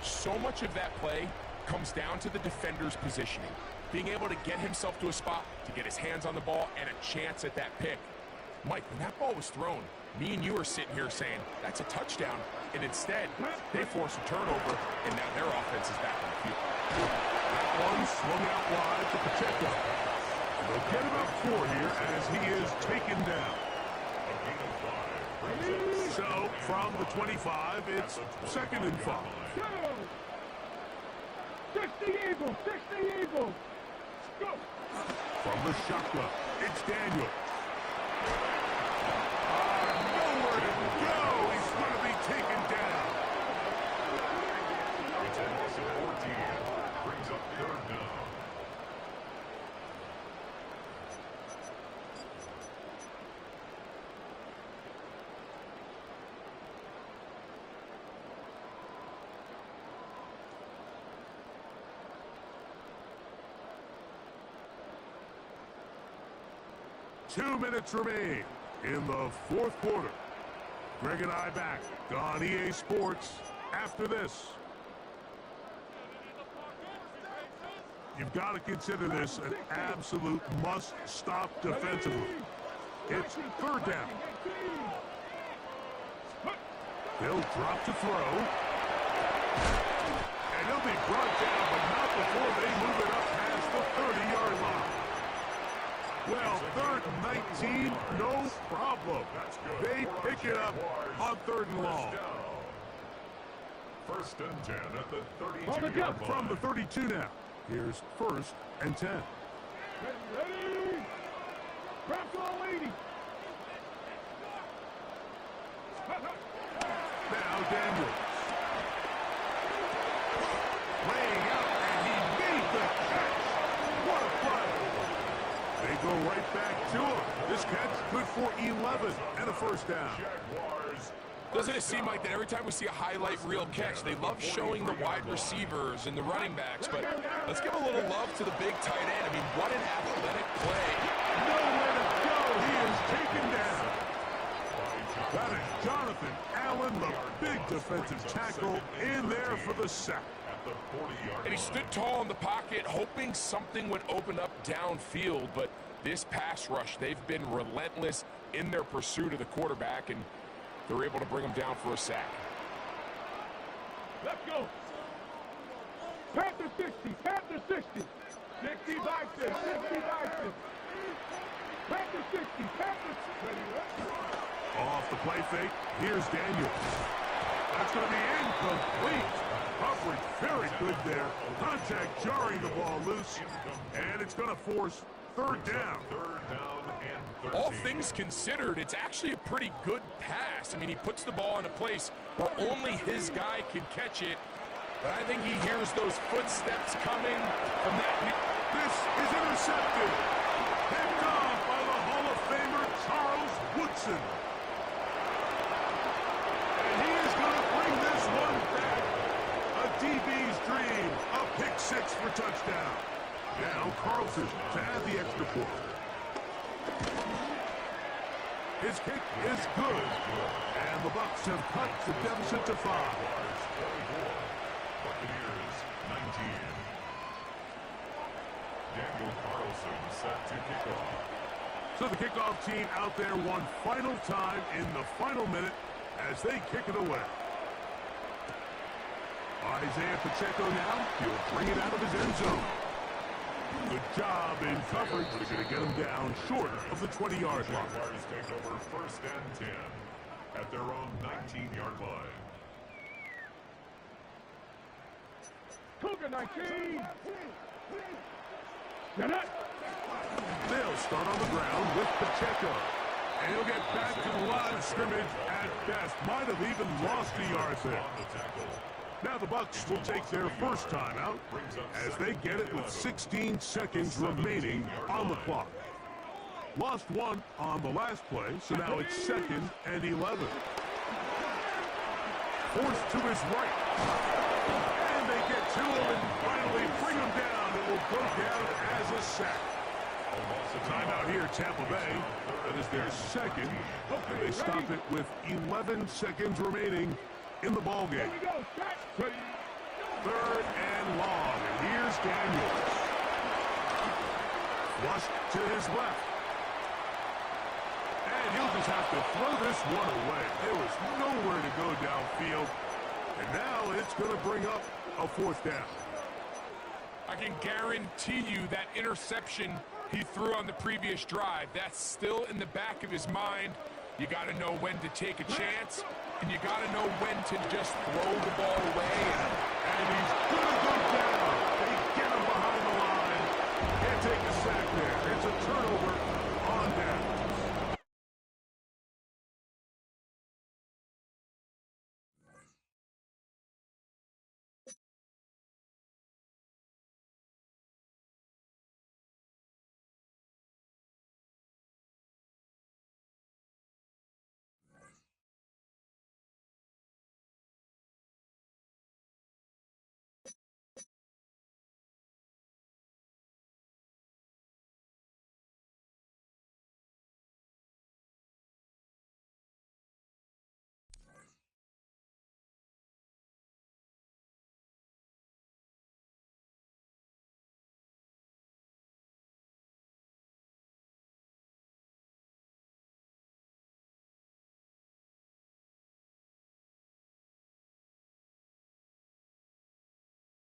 So much of that play comes down to the defender's positioning. Being able to get himself to a spot, to get his hands on the ball, and a chance at that pick. Mike, when that ball was thrown, me and you are sitting here saying, that's a touchdown. And instead, they force a turnover, and now their offense is back on the field.
That one swung out wide to Pacheco. They'll get about 4 here as he is taken down. So, from the 25, it's second and 5.
60 Eagles, 60 Eagles. Go.
From the shotgun, it's Daniel. Nowhere to go. He's going to be taken down.
It's at 14. Brings up 3rd down.
Two minutes remain in the 4th quarter. Greg and I back on EA Sports after this. You've got to consider this an absolute must-stop defensively. It's 3rd down. He'll drop to throw. And he'll be brought down, but not before they move it up past the 30-yard line. Well, 3rd and 19, no problem. They pick it up on 3rd and long.
1st and 10 at the 32-yard line.
From the 32 now. Here's 1st and 10.
Ready? Press all 80.
Now Daniels. Laying out, and he made the catch. What a play. They go right back to him. This catch good for 11 and a first down.
Doesn't it seem like that every time we see a highlight reel catch, they love showing the wide receivers and the running backs, but let's give a little love to the big tight end. I mean, what an athletic play.
Nowhere to go. He is taken down. That is Jonathan Allen, the big defensive tackle, in there for the sack.
And he stood tall in the pocket, hoping something would open up downfield, but this pass rush, they've been relentless in their pursuit of the quarterback, and they're able to bring him down for a sack.
Let's go. Panther 60, Panther 60. 60 by 6, 60 by 6. Panther 60, Panther 60.
Off the play fake, here's Daniels. That's going to be incomplete. Coverage very good there. Contact jarring the ball loose, and it's going to force third down.
All things considered, it's actually a pretty good pass. I mean, he puts the ball in a place where only his guy can catch it. But I think he hears those footsteps coming from that.
This is intercepted. Picked off by the Hall of Famer Charles Woodson. And he is going to bring this one back. A DB's dream. A pick six for touchdown. Now Carlson to add the extra point. His kick is good. And the Bucs have cut the deficit to 5.
Buccaneers 19. Daniel Carlson set to kick off.
So the kickoff team out there one final time in the final minute as they kick it away. Isaiah Pacheco now, he'll bring it out of his end zone. Good job in coverage. They're going to get him down short of the 20-yard line.
Jaguars take over first and 10 at their own 19-yard line.
Cougar 19. Get it.
They'll start on the ground with Pacheco. And he'll get back to the line of scrimmage at best. Might have even lost a yard there. Now the Bucs will take their first timeout as they get it with 16 seconds remaining on the clock. Lost one on the last play, so now it's 2nd and 11. Forced to his right. And they get to him and finally bring him down. It will go down as a sack. Timeout here, Tampa Bay. That is their second. And they stop it with 11 seconds remaining in the ballgame. 3rd and long. And here's Daniels. Flush to his left. And he'll just have to throw this one away. There was nowhere to go downfield. And now it's going to bring up a 4th down.
I can guarantee you that interception he threw on the previous drive, that's still in the back of his mind. You got to know when to take a chance, and you got to know when to just throw the ball away.
And he's going to go down.